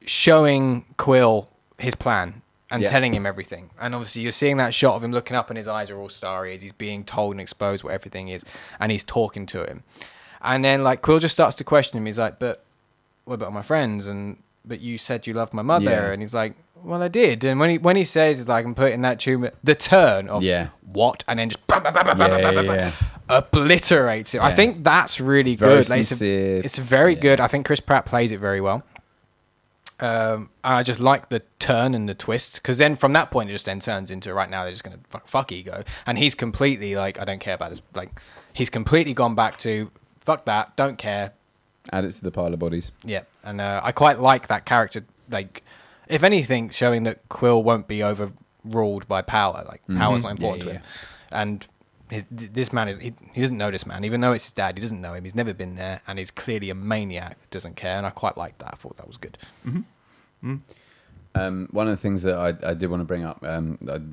Speaker 2: showing Quill his plan and telling him everything. And obviously you're seeing that shot of him looking up and his eyes are all starry as he's being told and exposed what everything is, and he's talking to him. And then like Quill just starts to question him. He's like, but what about my friends? But you said you loved my mother. Yeah. And he's like, well, I did. And when he says, it's like, I'm putting that tune, the turn of what, and then just obliterates it. Yeah. I think that's really good. Like, it's very good. I think Chris Pratt plays it very well. And I just like the turn and the twist, because then from that point it just then turns into right now they're just going to fuck Ego, and he's completely like, I don't care about this. Like, he's completely gone back to fuck that, don't care.
Speaker 3: Add it to the pile of bodies. Yeah,
Speaker 2: and I quite like that character. Like, if anything, showing that Quill won't be overruled by power. Like, power's not important to him. And this man he doesn't know this man, even though it's his dad. He doesn't know him. He's never been there, and he's clearly a maniac. Doesn't care, and I quite liked that. I thought that was good.
Speaker 3: Mm-hmm. One of the things that I did want to bring up, I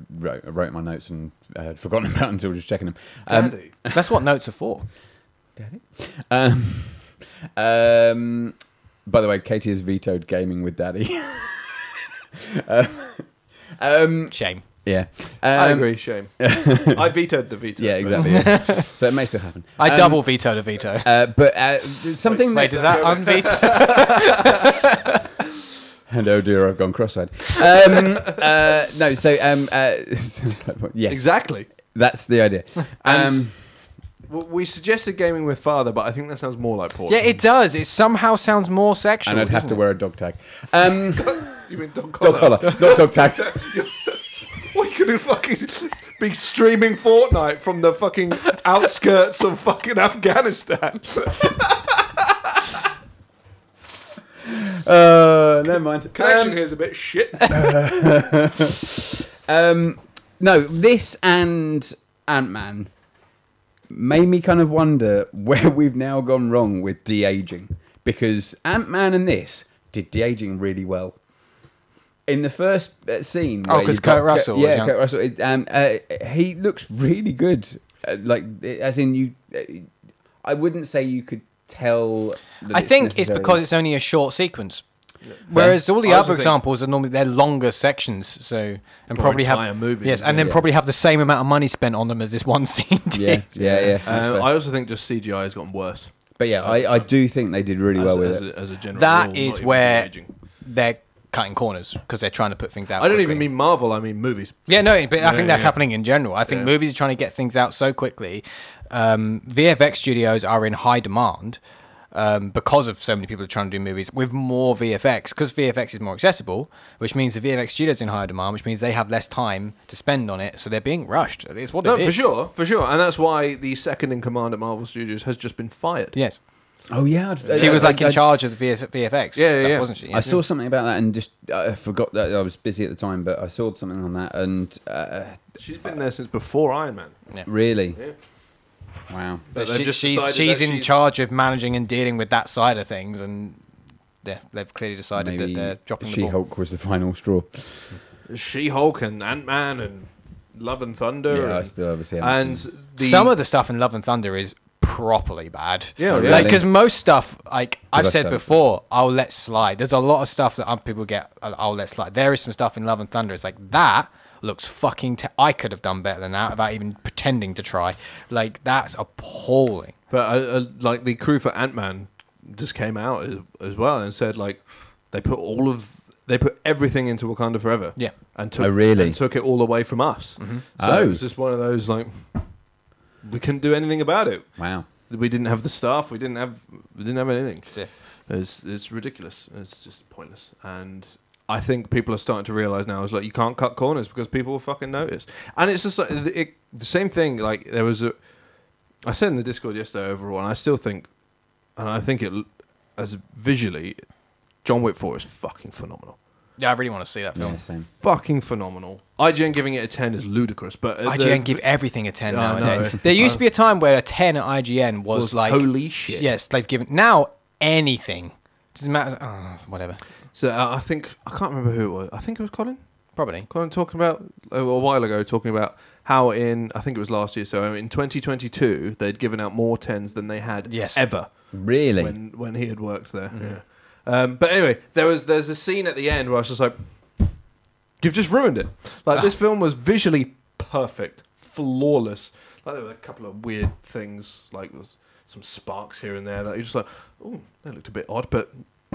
Speaker 3: wrote my notes and I had forgotten about until just checking them.
Speaker 1: Daddy,
Speaker 2: that's what notes are for.
Speaker 3: Daddy. By the way, Katie has vetoed gaming with Daddy.
Speaker 2: Shame.
Speaker 3: Yeah,
Speaker 1: I agree. Shame. I vetoed the veto.
Speaker 3: Yeah, exactly. Yeah. So it may still happen.
Speaker 2: I double vetoed a veto.
Speaker 3: But something.
Speaker 2: Wait, does that unveto?
Speaker 3: And oh dear, I've gone cross-eyed. No, so yeah,
Speaker 1: exactly.
Speaker 3: That's the idea.
Speaker 1: We suggested gaming with father, but I think that sounds more like porn.
Speaker 2: Yeah, it does. It somehow sounds more sexual.
Speaker 3: And I'd have to wear a dog tag.
Speaker 1: You mean dog collar?
Speaker 3: Dog collar, not dog tag.
Speaker 1: What, you gonna fucking be streaming Fortnite from the fucking outskirts of fucking Afghanistan?
Speaker 3: Never mind.
Speaker 1: Connection here's a bit shit.
Speaker 3: No, this and Ant-Man made me kind of wonder where we've now gone wrong with de-aging, because Ant-Man and this did de-aging really well. In the first scene,
Speaker 2: because Kurt Russell,
Speaker 3: Kurt Russell, he looks really good. As in you, I wouldn't say you could tell.
Speaker 2: I think it's because it's only a short sequence. Yeah. Whereas all the other examples are normally they're longer sections, so and probably have movies, and then probably have the same amount of money spent on them as this one scene did.
Speaker 3: Yeah.
Speaker 1: I also think just CGI has gotten worse.
Speaker 3: But yeah, I do think they did really well with it.
Speaker 1: As a general
Speaker 2: that
Speaker 1: rule,
Speaker 2: is where cutting corners because they're trying to put things out.
Speaker 1: I don't
Speaker 2: quickly.
Speaker 1: even mean Marvel. I mean movies.
Speaker 2: Yeah, no, but I think that's
Speaker 1: yeah.
Speaker 2: happening in general. I think movies are trying to get things out so quickly. VFX studios are in high demand because of so many people are trying to do movies with more VFX, because VFX is more accessible, which means the VFX studios are in higher demand, which means they have less time to spend on it, so they're being rushed. It's what it is.
Speaker 1: For sure, and that's why the second in command at Marvel Studios has just been fired.
Speaker 2: Yes.
Speaker 3: Oh yeah,
Speaker 2: She was like in charge of the VFX
Speaker 1: Yeah,
Speaker 2: stuff, wasn't she?
Speaker 3: I saw something about that and just I forgot that I was busy at the time, but I saw something on that and
Speaker 1: She's been there since before Iron Man.
Speaker 2: Yeah.
Speaker 3: really,
Speaker 1: Yeah.
Speaker 3: wow.
Speaker 2: But
Speaker 1: they've just
Speaker 2: she's
Speaker 1: decided that
Speaker 2: in
Speaker 1: she's-
Speaker 2: charge of managing and dealing with that side of things, and yeah, they've clearly decided
Speaker 3: Maybe
Speaker 2: that they're dropping the ball.
Speaker 3: She-Hulk was the final straw.
Speaker 1: She-Hulk and Ant-Man and Love and Thunder.
Speaker 3: Yeah, I
Speaker 1: and,
Speaker 3: still obviously haven't seen it.
Speaker 2: Some of the stuff in Love and Thunder is properly bad.
Speaker 1: Yeah,
Speaker 3: really?
Speaker 2: Like, because most stuff, like I've
Speaker 3: I
Speaker 2: said
Speaker 3: suppose.
Speaker 2: before, I'll let slide. There's a lot of stuff that other people get, I'll let slide. There is some stuff in Love and Thunder. It's like, that looks fucking... I could have done better than that without even pretending to try. Like, that's appalling.
Speaker 1: But like the crew for Ant-Man just came out as well and said like they put everything into Wakanda Forever.
Speaker 2: Yeah.
Speaker 1: And took,
Speaker 3: Oh, really?
Speaker 1: and took it all away from us.
Speaker 2: Mm-hmm.
Speaker 1: So it was just one of those like we couldn't do anything about it.
Speaker 3: Wow.
Speaker 1: We didn't have the staff. We didn't have anything.
Speaker 2: Yeah.
Speaker 1: It's ridiculous. It's just pointless. And I think people are starting to realize now is like you can't cut corners because people will fucking notice. And it's just like the same thing. Like there was I said in the Discord yesterday overall, and I still think, and I think it as visually, John Wick 4 is fucking phenomenal.
Speaker 2: Yeah, I really want to see that film.
Speaker 3: Yeah, same.
Speaker 1: Fucking phenomenal. IGN giving it a 10 is ludicrous, but
Speaker 2: IGN give everything a 10
Speaker 1: I know.
Speaker 2: nowadays. There used to be a time where a 10 at IGN was like...
Speaker 1: holy shit.
Speaker 2: Yes, they've given... Now, anything. Doesn't matter... whatever.
Speaker 1: So I think, I can't remember who it was. I think it was Colin.
Speaker 2: Probably.
Speaker 1: Colin talking about, a while ago, talking about how in, I think it was last year, so in 2022, they'd given out more 10s than they had ever.
Speaker 3: Really?
Speaker 1: When he had worked there. Yeah. But anyway, there's a scene at the end where I was just like, you've just ruined it. Like this film was visually perfect, flawless. Like there were a couple of weird things, like there's some sparks here and there that you're just like, oh, that looked a bit odd, but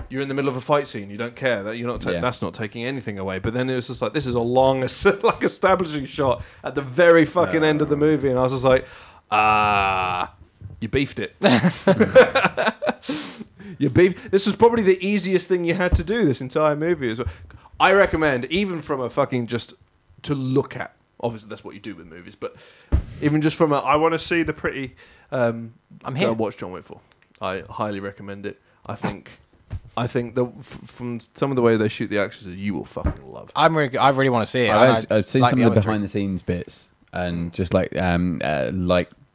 Speaker 1: you're in the middle of a fight scene, you don't care that you're not. That's not taking anything away. But then it was just like, this is a long, like establishing shot at the very fucking end of the movie, and I was just like, you beefed it. This was probably the easiest thing you had to do this entire movie as well. I recommend, even from a fucking just to look at, obviously that's what you do with movies, but even just from I want to see the pretty
Speaker 2: I'm here.
Speaker 1: watch John Wick 4. I highly recommend it. I think from some of the way they shoot the actions, you will fucking love.
Speaker 2: I really want to see it.
Speaker 3: I've seen
Speaker 2: like
Speaker 3: some
Speaker 2: the
Speaker 3: of the
Speaker 2: other three.
Speaker 3: behind the scenes bits and just like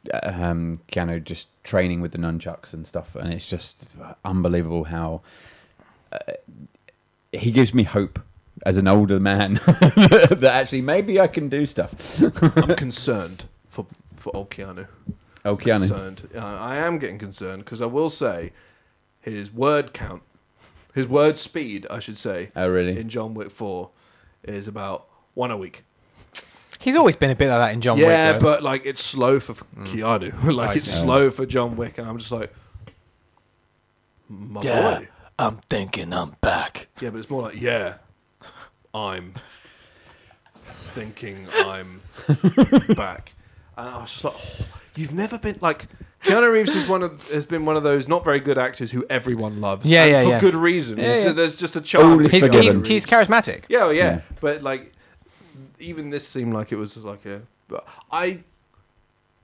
Speaker 3: Keanu just training with the nunchucks and stuff, and it's just unbelievable how he gives me hope as an older man that actually maybe I can do stuff.
Speaker 1: I'm concerned for old Keanu.
Speaker 3: Oh, Keanu.
Speaker 1: Concerned. I am getting concerned because I will say his word speed, I should say.
Speaker 3: Oh, really?
Speaker 1: In John Wick 4 is about 1 a week.
Speaker 2: He's always been a bit like that in John Wick.
Speaker 1: Yeah,
Speaker 2: though.
Speaker 1: but like it's slow for Keanu. Like
Speaker 2: I
Speaker 1: it's
Speaker 2: see.
Speaker 1: slow for John Wick, and I'm just like, my boy.
Speaker 2: I'm thinking I'm back.
Speaker 1: Yeah, but it's more like, I'm thinking I'm back. And I was just like, you've never been like Keanu Reeves has been one of those not very good actors who everyone loves.
Speaker 2: Yeah,
Speaker 1: and
Speaker 2: yeah,
Speaker 1: for
Speaker 2: yeah.
Speaker 1: good reason.
Speaker 3: Yeah,
Speaker 1: So
Speaker 3: yeah.
Speaker 1: there's just a charm.
Speaker 3: He's forgiven.
Speaker 2: He's charismatic.
Speaker 1: Yeah, well, yeah,
Speaker 3: Yeah.
Speaker 1: but like even this seemed like it was like but I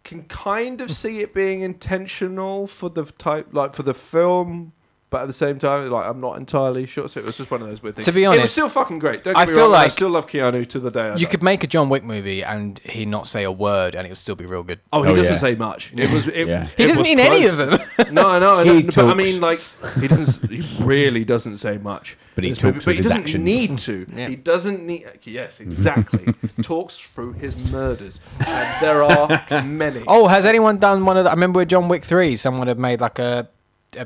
Speaker 1: can kind of see it being intentional for the type, like for the film, but at the same time, like I'm not entirely sure. So it was just one of those weird things.
Speaker 2: To be
Speaker 1: it was
Speaker 2: honest,
Speaker 1: still fucking great. Don't
Speaker 2: I
Speaker 1: get me
Speaker 2: feel
Speaker 1: wrong. I
Speaker 2: like
Speaker 1: still love Keanu to the day I
Speaker 2: You
Speaker 1: die.
Speaker 2: could make a John Wick movie and he not say a word and it would still be real good.
Speaker 1: Oh, he
Speaker 3: Oh,
Speaker 1: doesn't
Speaker 3: yeah.
Speaker 1: say much. It was.
Speaker 3: Yeah.
Speaker 2: He
Speaker 1: it
Speaker 2: doesn't
Speaker 1: was
Speaker 2: in any of
Speaker 1: close.
Speaker 2: them.
Speaker 1: No, no,
Speaker 3: He
Speaker 1: but I
Speaker 3: talks.
Speaker 1: mean, like he doesn't. He really doesn't say much.
Speaker 3: But he
Speaker 1: in this
Speaker 3: talks
Speaker 1: movie,
Speaker 3: with
Speaker 1: but he
Speaker 3: his
Speaker 1: doesn't
Speaker 3: actions.
Speaker 1: need to.
Speaker 2: Yeah.
Speaker 1: He doesn't need. Yes, exactly. Talks through his murders, and there are many.
Speaker 2: Oh, has anyone done one of the... I remember with John Wick 3, someone had made like a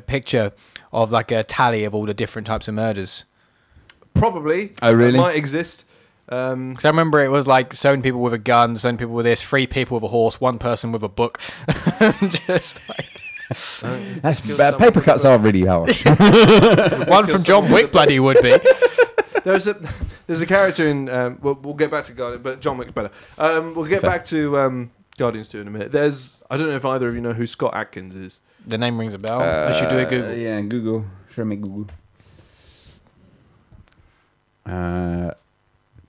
Speaker 2: picture of like a tally of all the different types of murders.
Speaker 1: Probably.
Speaker 3: Oh, really?
Speaker 1: That might exist.
Speaker 2: Because I remember it was like so many people with a gun, so many people with this, 3 people with a horse, 1 person with a book. Just like...
Speaker 3: That's paper cuts are really hard.
Speaker 2: One from John Wick bloody would be.
Speaker 1: there's a character in. We'll get back to Guardians, but John Wick's better. We'll get back to Guardians 2 in a minute. I don't know if either of you know who Scott Adkins is.
Speaker 2: The name rings a bell. I should do a Google.
Speaker 3: Yeah, Google. Show me Google.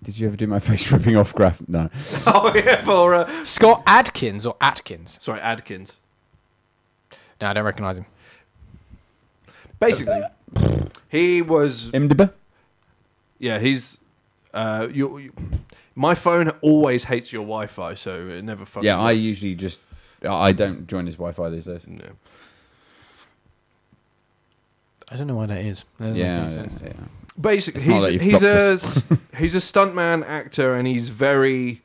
Speaker 3: Did you ever do my face ripping off graph? No.
Speaker 1: Oh yeah, for
Speaker 2: Scott Adkins or Atkins?
Speaker 1: sorry, Adkins.
Speaker 2: No, I don't recognise him.
Speaker 1: Basically, he was.
Speaker 3: IMDb?
Speaker 1: Yeah, he's. My phone always hates your Wi-Fi, so it never fucking.
Speaker 3: Yeah, I usually just. I don't join his Wi-Fi these days.
Speaker 1: No.
Speaker 2: I don't know why that is. That doesn't make any sense.
Speaker 3: Yeah.
Speaker 1: Basically,
Speaker 3: It's not that
Speaker 1: he's
Speaker 3: you've
Speaker 1: he's a stuntman actor, and he's very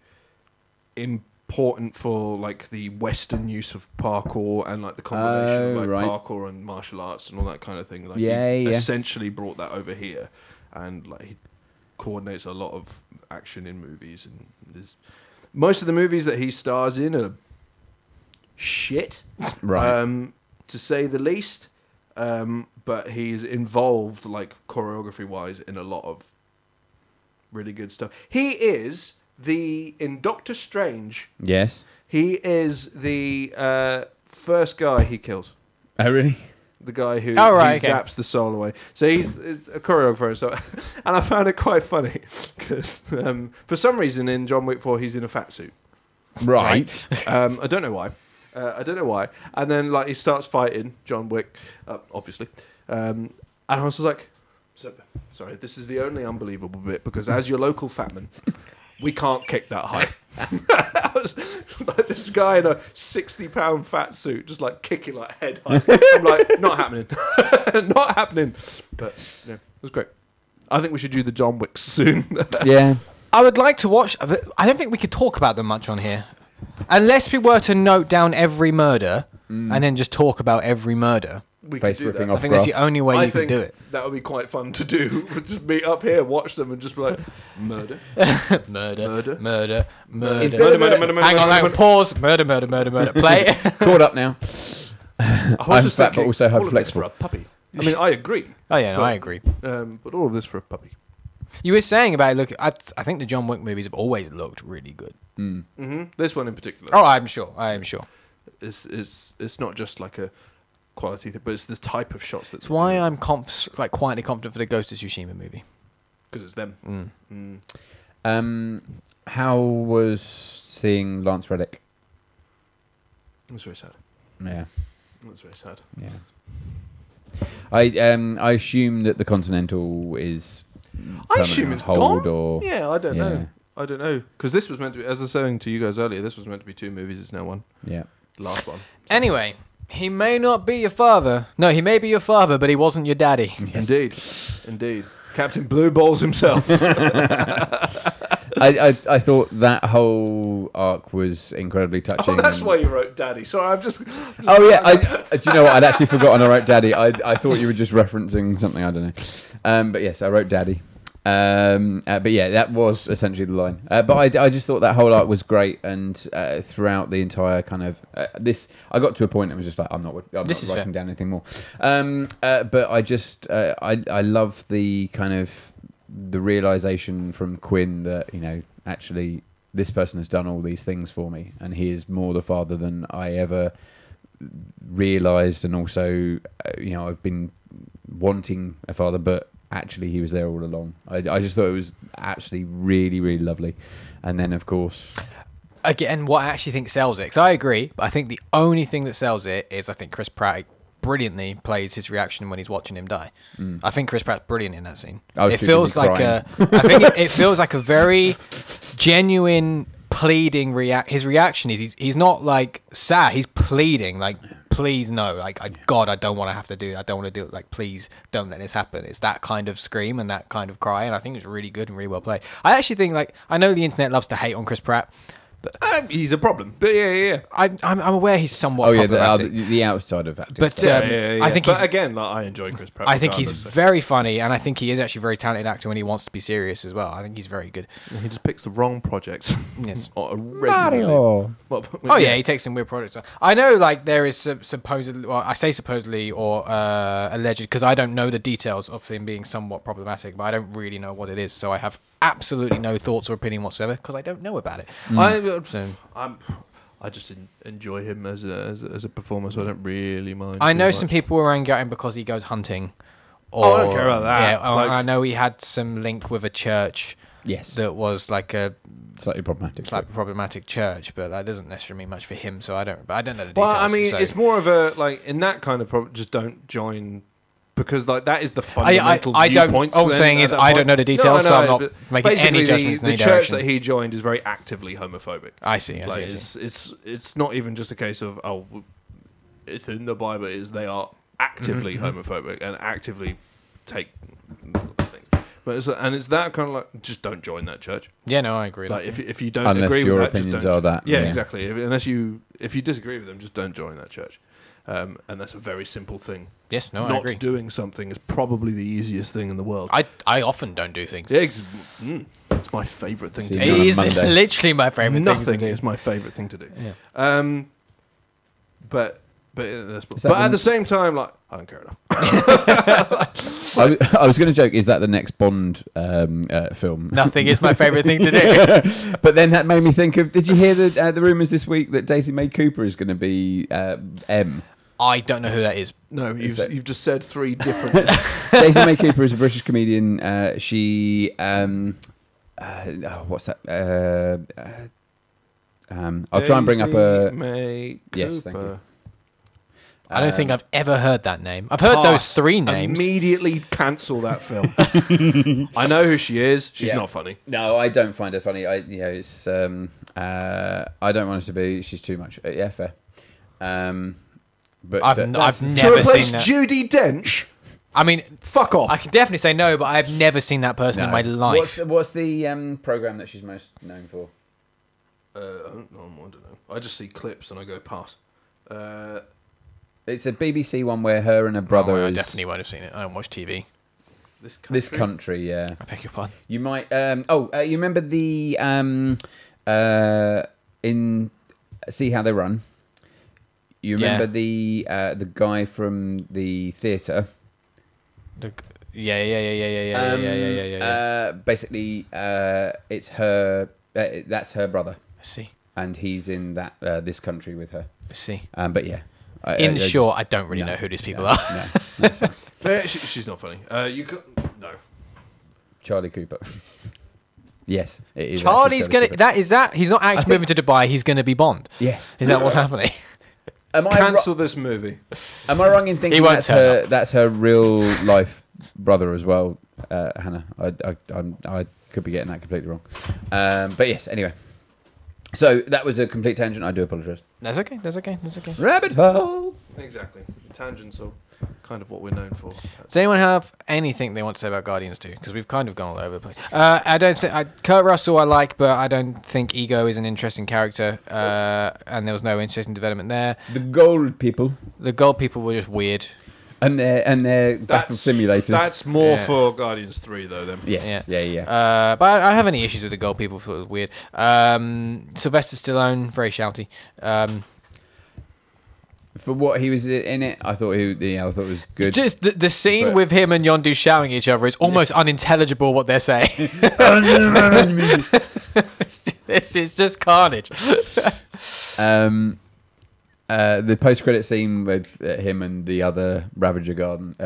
Speaker 1: important for like the Western use of parkour and like the combination of like
Speaker 3: right.
Speaker 1: parkour and martial arts and all that kind of thing. Like,
Speaker 3: Yeah,
Speaker 1: he
Speaker 3: yeah.
Speaker 1: essentially brought that over here, and like he coordinates a lot of action in movies. And most of the movies that he stars in are shit,
Speaker 3: Right.
Speaker 1: to say the least. But he's involved, like, choreography-wise, in a lot of really good stuff. He is in Doctor Strange,
Speaker 3: Yes.
Speaker 1: he is the first guy he kills.
Speaker 3: Oh, really?
Speaker 1: The guy who
Speaker 2: right, okay.
Speaker 1: zaps the soul away. So he's a choreographer. So, and I found it quite funny, because for some reason in John Wick 4, he's in a fat suit.
Speaker 3: Right.
Speaker 1: I don't know why. And then like he starts fighting John Wick, obviously. And I was like, sorry, this is the only unbelievable bit, because as your local fatman, we can't kick that high. I was like this guy in a 60-pound fat suit, just like kicking like head high. I'm like, not happening, not happening. But yeah, it was great. I think we should do the John Wicks soon.
Speaker 3: Yeah.
Speaker 2: I would like to watch. I don't think we could talk about them much on here, unless we were to note down every murder and then just talk about every murder.
Speaker 1: We
Speaker 3: Face
Speaker 1: could do
Speaker 3: ripping
Speaker 1: that.
Speaker 3: off.
Speaker 2: I think that's the only way
Speaker 1: I
Speaker 2: you can
Speaker 1: think
Speaker 2: do it.
Speaker 1: that would be quite fun to do. Just meet up here, watch them, and just be like, murder,
Speaker 2: Murder.
Speaker 1: murder.
Speaker 3: Instead of
Speaker 2: Hang on. Pause. Murder. Play.
Speaker 3: Caught up now.
Speaker 1: I was
Speaker 3: I'm
Speaker 1: just
Speaker 3: fat, but
Speaker 1: thinking,
Speaker 3: also
Speaker 1: all of this for
Speaker 3: flexible.
Speaker 1: a puppy. I mean, I agree.
Speaker 2: Oh yeah, no,
Speaker 1: But-
Speaker 2: I agree.
Speaker 1: But all of this for a puppy.
Speaker 2: You were saying about I think the John Wick movies have always looked really good.
Speaker 1: This one in particular.
Speaker 2: Oh, I'm sure.
Speaker 1: It's not just like a quality thing, but it's this type of shots that's
Speaker 2: It's why I'm quietly confident for the Ghost of Tsushima movie.
Speaker 1: because it's them.
Speaker 3: How was seeing Lance Reddick?
Speaker 1: That's very sad.
Speaker 3: Yeah.
Speaker 1: That's very sad.
Speaker 3: Yeah. I assume that the Continental is.
Speaker 1: I assume it's
Speaker 3: hold
Speaker 1: gone.
Speaker 3: or
Speaker 1: Yeah, I don't
Speaker 3: yeah.
Speaker 1: know. I don't know, because this was meant to be, as I was saying to you guys earlier, this was meant to be 2 movies. It's now 1.
Speaker 3: Yeah.
Speaker 1: The last one.
Speaker 2: Anyway, he may not be your father. No, he may be your father, but he wasn't your daddy.
Speaker 3: Yes.
Speaker 1: Indeed. Captain Blue Balls himself.
Speaker 3: I thought that whole arc was incredibly touching.
Speaker 1: Oh, that's why you wrote Daddy. Sorry, I'm just.
Speaker 3: Oh yeah, do you know what? I'd actually forgotten I wrote Daddy. I thought you were just referencing something, I don't know. But yes, I wrote Daddy. But yeah, that was essentially the line. But I just thought that whole arc was great, and throughout the entire kind of I got to a point that was just like I'm not writing down anything more. But I just I love the kind of the realization from Quinn that actually this person has done all these things for me, and he is more the father than I ever realized, and also I've been wanting a father, but actually he was there all along. I just thought it was actually really, really lovely. And then of course
Speaker 2: Again, what I actually think sells it, because I agree, but I think the only thing that sells it is I think Chris Pratt brilliantly plays his reaction when he's watching him die. I think Chris Pratt's brilliant in that scene. It feels like I think it feels like a very genuine pleading his reaction is he's not like sad, he's pleading like, please no, like God, I don't want to have to do it. I don't want to do it. Like, please don't let this happen. It's that kind of scream and that kind of cry, and I think it's really good and really well played. I actually think, like, I know the internet loves to hate on Chris Pratt,
Speaker 1: He's a problem, but yeah.
Speaker 2: I'm aware he's somewhat
Speaker 3: Oh yeah,
Speaker 2: problematic.
Speaker 3: the outside of acting.
Speaker 2: But
Speaker 1: Yeah.
Speaker 2: I think
Speaker 1: but
Speaker 2: he's,
Speaker 1: again, like, I enjoy Chris Pratt.
Speaker 2: I think he's
Speaker 1: regardless, so.
Speaker 2: very funny, and I think he is actually a very talented actor when he wants to be serious as well. I think he's very good.
Speaker 1: He just picks the wrong projects.
Speaker 2: Yes.
Speaker 3: Mario.
Speaker 2: Oh yeah, he takes some weird projects. I know, like there is supposedly, well, I say supposedly or alleged because I don't know the details of him being somewhat problematic, but I don't really know what it is, so I have absolutely no thoughts or opinion whatsoever because I don't know about it.
Speaker 1: I just enjoy him as a performer, so I don't really mind.
Speaker 2: I know
Speaker 1: too
Speaker 2: some
Speaker 1: much.
Speaker 2: people were angry at him because he goes hunting.
Speaker 1: Oh, I don't care about that.
Speaker 2: Yeah,
Speaker 1: Like-
Speaker 2: I know he had some link with a church
Speaker 3: Yes,
Speaker 2: that was like a
Speaker 3: slightly problematic.
Speaker 2: slightly problematic church, but that doesn't necessarily mean much for him. So I don't know the details.
Speaker 1: Well, I mean,
Speaker 2: so.
Speaker 1: it's more of a like in that kind of problem. Just don't join. Because like that is the fundamental
Speaker 2: I don't.
Speaker 1: viewpoints.
Speaker 2: All I'm
Speaker 1: then
Speaker 2: saying
Speaker 1: at
Speaker 2: is
Speaker 1: that
Speaker 2: I
Speaker 1: point.
Speaker 2: don't know the details, so I'm not making any judgments in
Speaker 1: the
Speaker 2: any
Speaker 1: church
Speaker 2: direction.
Speaker 1: that he joined is very actively homophobic.
Speaker 2: I see.
Speaker 1: Like, it's not even just a case of it's in the Bible. They are actively homophobic and actively take things. But it's that kind of like just don't join that church.
Speaker 2: Yeah, no, I agree.
Speaker 1: Like if you don't
Speaker 3: Unless
Speaker 1: agree
Speaker 3: your
Speaker 1: with that,
Speaker 3: opinions
Speaker 1: just don't.
Speaker 3: are that.
Speaker 1: Yeah, exactly. If you disagree with them, just don't join that church. And that's a very simple thing.
Speaker 2: Yes, no, I
Speaker 1: Not
Speaker 2: agree.
Speaker 1: doing something is probably the easiest thing in the world.
Speaker 2: I often don't do things.
Speaker 1: Yeah, it's my favourite thing to
Speaker 3: See,
Speaker 1: do.
Speaker 3: on
Speaker 2: It is
Speaker 3: Monday.
Speaker 2: literally my favorite thing to
Speaker 1: Nothing
Speaker 2: do.
Speaker 1: is my favourite thing to do.
Speaker 2: Yeah.
Speaker 1: But
Speaker 3: that
Speaker 1: at
Speaker 3: the-
Speaker 1: the same time, like I don't care enough.
Speaker 3: I was going to joke. Is that the next Bond film?
Speaker 2: Nothing is my favorite thing to do.
Speaker 3: But then that made me think of. Did you hear the rumours this week that Daisy May Cooper is going to be M?
Speaker 2: I don't know who that is.
Speaker 1: No,
Speaker 3: Is it-
Speaker 1: you've just said three different.
Speaker 3: Daisy May Cooper is a British comedian. She what's that? I'll try and bring up a.
Speaker 1: May
Speaker 3: Yes, thank you.
Speaker 1: Cooper.
Speaker 2: I don't think I've ever heard that name. I've heard those three names.
Speaker 1: Immediately cancel that film. I know who she is. She's
Speaker 3: Yeah.
Speaker 1: not funny.
Speaker 3: No, I don't find her funny. It's I don't want her to be. She's too much. Yeah, fair. But
Speaker 2: I've
Speaker 1: To
Speaker 2: never
Speaker 1: replace
Speaker 2: seen that.
Speaker 1: Judi Dench.
Speaker 2: I mean,
Speaker 1: Fuck off.
Speaker 2: I can definitely say no, but I've never seen that person in my life.
Speaker 3: What's the program that she's most known for?
Speaker 1: I don't know. I just see clips and I go past.
Speaker 3: It's a BBC one where her and her brother
Speaker 2: I
Speaker 3: is
Speaker 2: definitely won't have seen it. I don't watch TV.
Speaker 3: this country. Yeah,
Speaker 2: I beg your pardon.
Speaker 3: you might. You remember the in See How They Run? You remember the guy from the theatre?
Speaker 2: Yeah.
Speaker 3: Basically, it's her. That's her brother,
Speaker 2: I see.
Speaker 3: and he's in that this country with her.
Speaker 2: I see.
Speaker 3: But yeah.
Speaker 2: In short, I don't really know who these people are.
Speaker 3: No, that's fine.
Speaker 1: She's not funny. You could no.
Speaker 3: Charlie Cooper. Yes, it is.
Speaker 2: Charlie's
Speaker 3: actually
Speaker 2: gonna.
Speaker 3: Cooper.
Speaker 2: He's not actually moving to Dubai. He's gonna be Bond.
Speaker 3: Yes.
Speaker 2: Is that what's happening?
Speaker 3: Am I
Speaker 1: Cancel this movie.
Speaker 3: Am I wrong in thinking
Speaker 2: He won't turn up.
Speaker 3: that's her real life brother as well, Hannah? I could be getting that completely wrong. But yes, anyway. So that was a complete tangent. I do apologise.
Speaker 2: That's okay.
Speaker 3: Rabbit hole.
Speaker 1: Exactly. Tangents are kind of what we're known for.
Speaker 2: Does anyone have anything they want to say about Guardians 2? Because we've kind of gone all over the place. I don't think Kurt Russell I like, but I don't think Ego is an interesting character, and there was no interesting development there.
Speaker 3: The gold people
Speaker 2: The gold people were just weird.
Speaker 3: and their battle simulators.
Speaker 1: That's more
Speaker 2: Yeah.
Speaker 1: for Guardians 3 though. Then
Speaker 3: yes, yeah.
Speaker 2: But I don't have any issues with the gold people. Thought it was weird. Sylvester Stallone, very shouty.
Speaker 3: For what he was in it, I thought I thought it was good.
Speaker 2: Just the scene
Speaker 3: But-
Speaker 2: with him and Yondu shouting at each other is almost unintelligible what they're saying. it's just carnage.
Speaker 3: The post-credit scene with him and the other Ravager Guardians.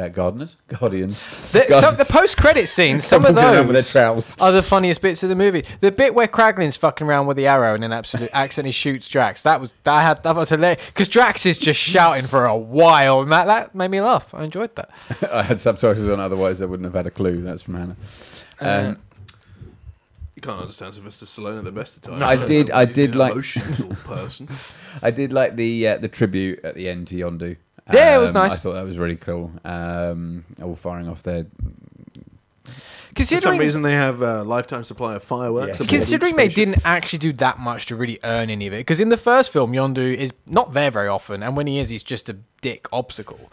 Speaker 2: The post-credit scene, some of
Speaker 3: Walking around with
Speaker 2: those
Speaker 3: their trowels.
Speaker 2: are the funniest bits of the movie. The bit where Kraglin's fucking around with the arrow and then accidentally shoots Drax. That was hilarious because Drax is just shouting for a while, and that made me laugh. I enjoyed that.
Speaker 3: I had subtitles on, otherwise I wouldn't have had a clue. That's from Hannah.
Speaker 1: you can't understand Sylvester Stallone at the best of times.
Speaker 3: No, I did
Speaker 1: He's an
Speaker 3: like-
Speaker 1: emotional person.
Speaker 3: I did like the tribute at the end to Yondu.
Speaker 2: Yeah, it was nice.
Speaker 3: I thought that was really cool. All firing off their
Speaker 1: For some reason, they have a lifetime supply of fireworks.
Speaker 3: Yes.
Speaker 2: Considering they didn't actually do that much to really earn any of it, because in the first film, Yondu is not there very often, and when he is, he's just a dick obstacle.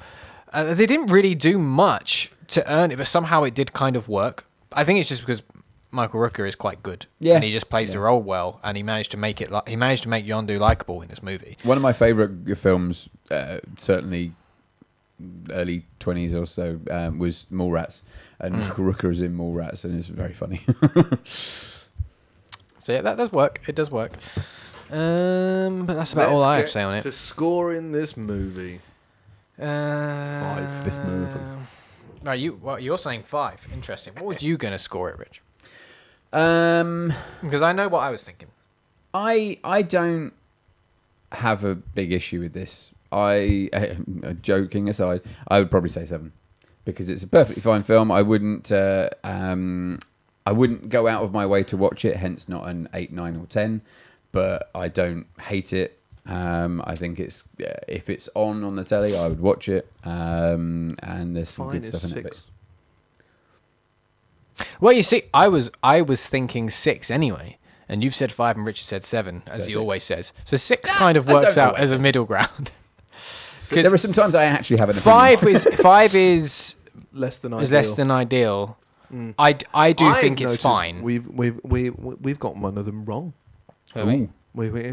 Speaker 2: They didn't really do much to earn it, but somehow it did kind of work. I think it's just because Michael Rooker is quite good, and he just plays the role well, and he managed to make Yondu likable in this movie.
Speaker 3: One of my favourite films, certainly early 20s or so, was Mallrats, and Michael Rooker is in Mallrats, and it's very funny.
Speaker 2: So yeah, that does work. It does work. But that's about all I have to say on it.
Speaker 1: To score in this movie. 5
Speaker 3: this movie.
Speaker 2: No, you're saying 5. Interesting. What were you going to score it, Rich? Because I know what I was thinking.
Speaker 3: I don't have a big issue with this. Joking aside, I would probably say 7 because it's a perfectly fine film. I wouldn't go out of my way to watch it. Hence, not an 8, 9, or 10. But I don't hate it. I think it's if it's on the telly, I would watch it. And there's some good stuff in it.
Speaker 2: Well, you see, I was thinking 6 anyway, and you've said 5, and Richard said 7, as he always says. So 6 kind of works out as a middle ground.
Speaker 3: There are some times I actually have an
Speaker 2: opinion. 5 is
Speaker 1: less than ideal.
Speaker 2: Is less than ideal. I do think it's fine.
Speaker 1: We've got one of them wrong.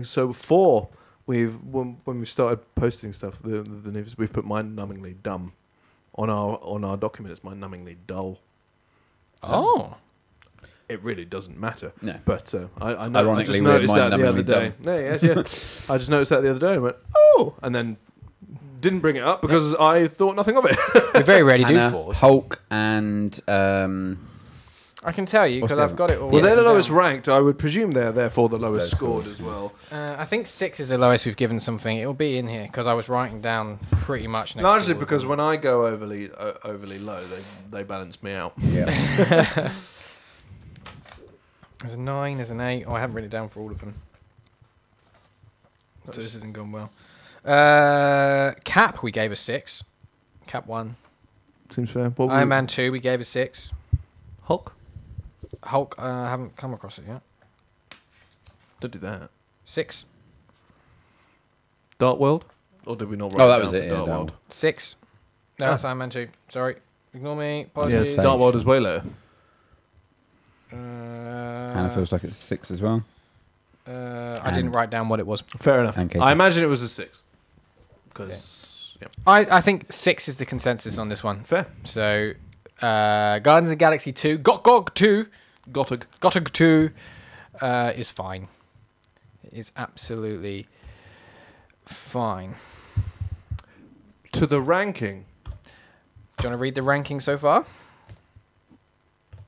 Speaker 1: So 4. When we started posting stuff, the news, we've put mind-numbingly dumb on our document. It's mind-numbingly dull.
Speaker 2: Oh,
Speaker 1: it really doesn't matter.
Speaker 3: No,
Speaker 1: but I
Speaker 3: just
Speaker 1: noticed that the other day. No, yes. I just noticed that the other day and went, oh, and then didn't bring it up because I thought nothing of it.
Speaker 2: We very rarely do 4.
Speaker 3: Hulk and
Speaker 2: I can tell you because I've got it all.
Speaker 1: Well, they're the lowest ranked. I would presume they're therefore the lowest scored as well.
Speaker 2: I think 6 is the lowest we've given something. It'll be in here because I was writing down pretty much.
Speaker 1: Largely because when I go overly low, they balance me out.
Speaker 3: Yeah.
Speaker 2: There's a 9. There's an 8. Oh, I haven't written it down for all of them, so this isn't going well. Cap, we gave a 6. Cap 1.
Speaker 1: Seems fair.
Speaker 2: Iron Man 2, we gave a 6.
Speaker 1: Hulk,
Speaker 2: I haven't come across it yet.
Speaker 1: don't do that.
Speaker 2: 6.
Speaker 1: Dark World, or did we not?
Speaker 3: Oh, that was it.
Speaker 1: Dark World.
Speaker 2: 6. No, that's Iron Man 2. Sorry, ignore me. Apologies.
Speaker 1: Yes, Dark World is way lower.
Speaker 3: Hannah feels like it's 6 as well.
Speaker 2: I didn't write down what it was.
Speaker 1: Fair enough. I imagine it was a 6. Because
Speaker 2: I think 6 is the consensus on this one.
Speaker 1: Fair.
Speaker 2: So, Guardians of the Galaxy 2, Gotog 2 is fine. It's absolutely fine.
Speaker 1: To the ranking.
Speaker 2: Do you want to read the ranking so far?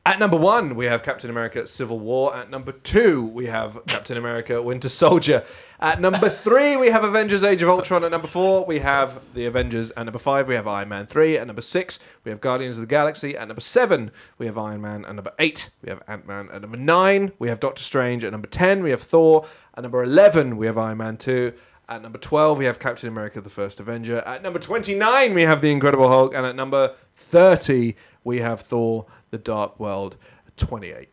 Speaker 1: At number 1, we have Captain America Civil War. At number 2, we have Captain America Winter Soldier. At number 3, we have Avengers Age of Ultron. At number 4, we have The Avengers. At number 5, we have Iron Man 3. At number 6, we have Guardians of the Galaxy. At number 7, we have Iron Man. At number 8, we have Ant-Man. At number 9, we have Doctor Strange. At number 10, we have Thor. At number 11, we have Iron Man 2. At number 12, we have Captain America the First Avenger. At number 29, we have The Incredible Hulk. And at number 30, we have Thor The Dark World 28.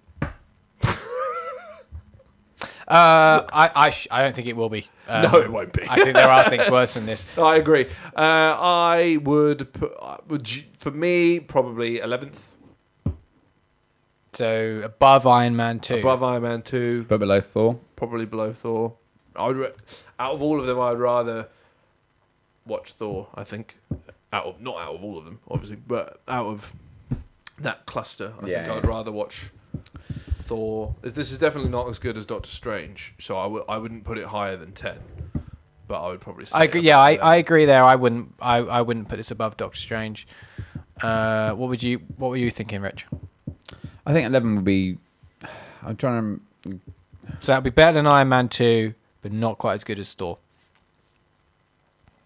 Speaker 2: I don't think it will be.
Speaker 1: No, it won't be.
Speaker 2: I think there are things worse than this.
Speaker 1: I agree. I would put, for me, probably 11th.
Speaker 2: So above Iron Man 2.
Speaker 1: Above Iron Man 2.
Speaker 3: But below Thor?
Speaker 1: Probably below Thor. Out of all of them, I'd rather watch Thor, I think. Not out of all of them, obviously, but out of that cluster, I think I'd rather watch Thor. This is definitely not as good as Doctor Strange, so I wouldn't put it higher than 10. But I would probably say
Speaker 2: I agree. Yeah, I agree there. I wouldn't put this above Doctor Strange. What were you thinking, Rich?
Speaker 3: I think 11 would be. I'm trying to.
Speaker 2: So that'd be better than Iron Man 2, but not quite as good as Thor.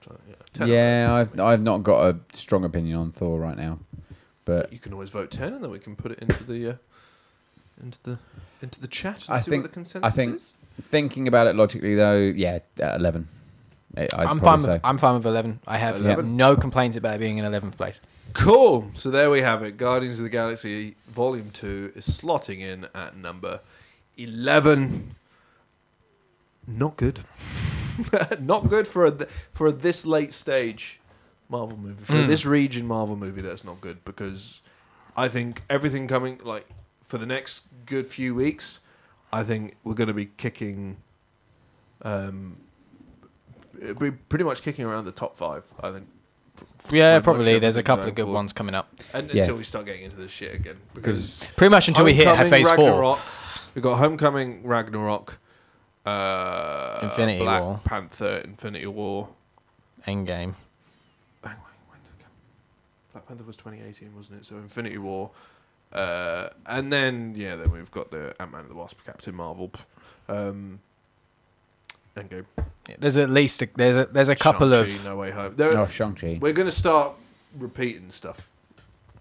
Speaker 1: So,
Speaker 3: I've not got a strong opinion on Thor right now, but
Speaker 1: you can always vote 10, and then we can put it into the chat and see what the consensus is.
Speaker 3: Thinking about it logically, though, 11.
Speaker 2: I'm fine with 11. I have
Speaker 1: 11?
Speaker 2: no complaints about it being in 11th place.
Speaker 1: Cool. So there we have it. Guardians of the Galaxy Volume 2 is slotting in at number 11. Not good. Not good for a this late stage Marvel movie. For this region Marvel movie, that's not good, because I think everything coming, like, for the next good few weeks, I think we're going to be kicking... it'll be pretty much kicking around the top 5, I think.
Speaker 2: Yeah, probably. There's a couple of good ones coming up.
Speaker 1: And until we start getting into this shit again. Because
Speaker 2: pretty much until we hit Phase 4.
Speaker 1: We've got Homecoming, Ragnarok,
Speaker 2: Infinity
Speaker 1: Black
Speaker 2: War.
Speaker 1: Panther, Infinity War.
Speaker 2: Endgame.
Speaker 1: When did it come? Black Panther was 2018, wasn't it? So Infinity War. And then we've got the Ant-Man and the Wasp, Captain Marvel. Endgame.
Speaker 2: There's at least there's a couple
Speaker 1: Shang-Chi,
Speaker 2: of
Speaker 1: No Way Home.
Speaker 3: Shang-Chi.
Speaker 1: We're going to start repeating stuff.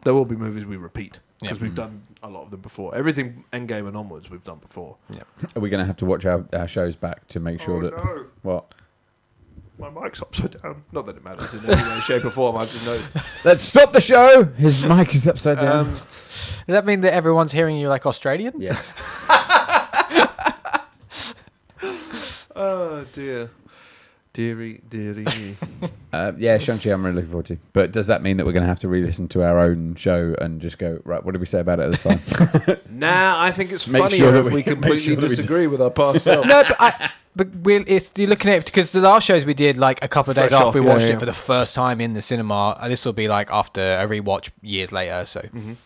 Speaker 1: There will be movies we repeat because
Speaker 2: Yep.
Speaker 1: we've done a lot of them before. Everything Endgame and onwards we've done before.
Speaker 2: Yeah.
Speaker 3: Are we going to have to watch our shows back to make sure that...
Speaker 1: No.
Speaker 3: What?
Speaker 1: My mic's upside down. Not that it matters in any way, shape or form. I've just noticed.
Speaker 3: Let's stop the show! His mic is upside down.
Speaker 2: Does that mean that everyone's hearing you like Australian?
Speaker 3: Yeah.
Speaker 1: Oh, dear. Deary me.
Speaker 3: Shang-Chi I'm really looking forward to. But does that mean that we're going to have to re-listen to our own show and just go, right, what did we say about it at the time?
Speaker 1: Nah, I think it's
Speaker 3: Make
Speaker 1: funnier
Speaker 3: sure that
Speaker 1: if we
Speaker 3: we-
Speaker 1: completely
Speaker 3: make sure that we
Speaker 1: disagree with our past self.
Speaker 2: No, but you're looking at it because the last shows we did like a couple of days
Speaker 1: Fresh
Speaker 2: after
Speaker 1: off,
Speaker 2: we
Speaker 1: yeah,
Speaker 2: watched
Speaker 1: yeah.
Speaker 2: it for the first time in the cinema. This will be like after a rewatch years later. So, and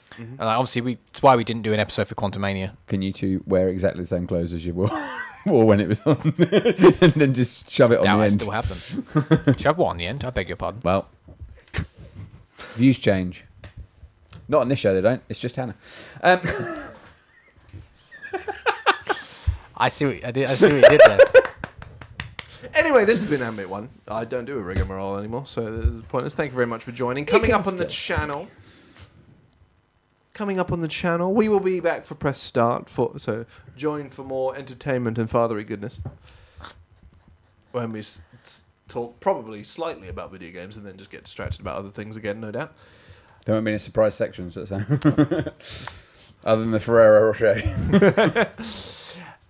Speaker 2: obviously it's why we didn't do an episode for Quantumania.
Speaker 3: Can you two wear exactly the same clothes as you wore when it was on? And then just shove it on
Speaker 2: Doubt
Speaker 3: the
Speaker 2: I
Speaker 3: end?
Speaker 2: still have them. Should I have one on the end? I beg your pardon.
Speaker 3: Well, views change. Not on this show, they don't. It's just Hannah.
Speaker 2: I see what you did there.
Speaker 1: Anyway, this has been Ambit 1. I don't do a rigmarole anymore, so this is pointless. Thank you very much for joining. Coming up on the channel, we will be back for Press Start. So join for more entertainment and fathery goodness. When we talk probably slightly about video games and then just get distracted about other things again, no doubt.
Speaker 3: There won't be any surprise sections, other than the Ferrero Rocher.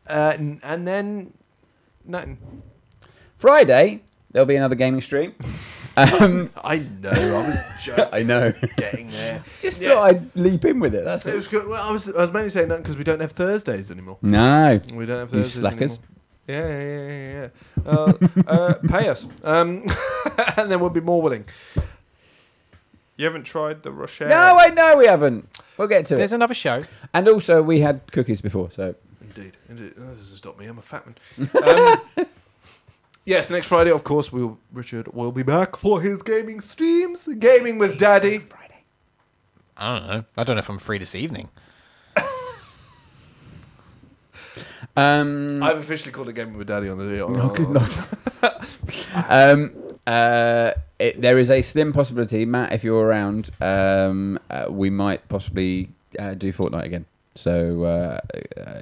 Speaker 1: And then nothing.
Speaker 3: Friday, there'll be another gaming stream.
Speaker 1: I know. I was joking.
Speaker 3: I know.
Speaker 1: Getting there.
Speaker 3: Just thought I'd leap in with it. That's
Speaker 1: It
Speaker 3: it.
Speaker 1: was good. Well, I was mainly saying that because we don't have Thursdays anymore.
Speaker 3: No.
Speaker 1: We don't have
Speaker 3: You
Speaker 1: Thursdays
Speaker 3: slackers.
Speaker 1: anymore. Yeah. Pay us. And then we'll be more willing. You haven't tried the Rocher?
Speaker 3: No, I know we haven't. We'll get to
Speaker 2: There's
Speaker 3: it.
Speaker 2: another show.
Speaker 3: And also, we had cookies before, so...
Speaker 1: Indeed. Oh, this doesn't stop me. I'm a fat man. Yes, next Friday, of course, Richard will be back for his gaming streams. Gaming with Daddy.
Speaker 3: Friday.
Speaker 2: I don't know. I don't know if I'm free this evening.
Speaker 1: I've officially called it Gaming with Daddy on the deal.
Speaker 3: Oh, good night. There is a slim possibility, Matt, if you're around, we might possibly do Fortnite again. So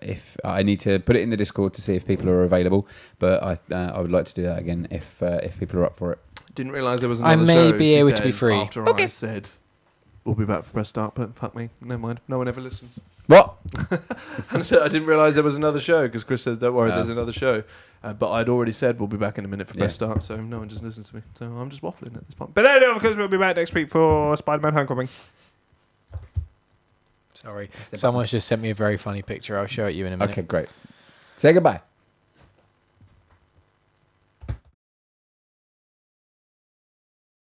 Speaker 3: if I need to put it in the Discord to see if people are available, but I would like to do that again if people are up for it.
Speaker 1: Didn't realise there was
Speaker 2: I
Speaker 1: another
Speaker 2: may
Speaker 1: show.
Speaker 2: be
Speaker 1: she
Speaker 2: able to be
Speaker 1: says,
Speaker 2: free.
Speaker 1: After I said we'll be back for Press Start, but fuck me, never mind. No one ever listens.
Speaker 3: What?
Speaker 1: And I said I didn't realise there was another show because Chris says don't worry, there's another show. But I'd already said we'll be back in a minute for Press Start, so no one just listens to me. So I'm just waffling at this point. But then, of course, we'll be back next week for Spider-Man: Homecoming.
Speaker 2: Sorry. Someone's just sent me a very funny picture. I'll show it you in a minute.
Speaker 3: Okay, great. Say goodbye.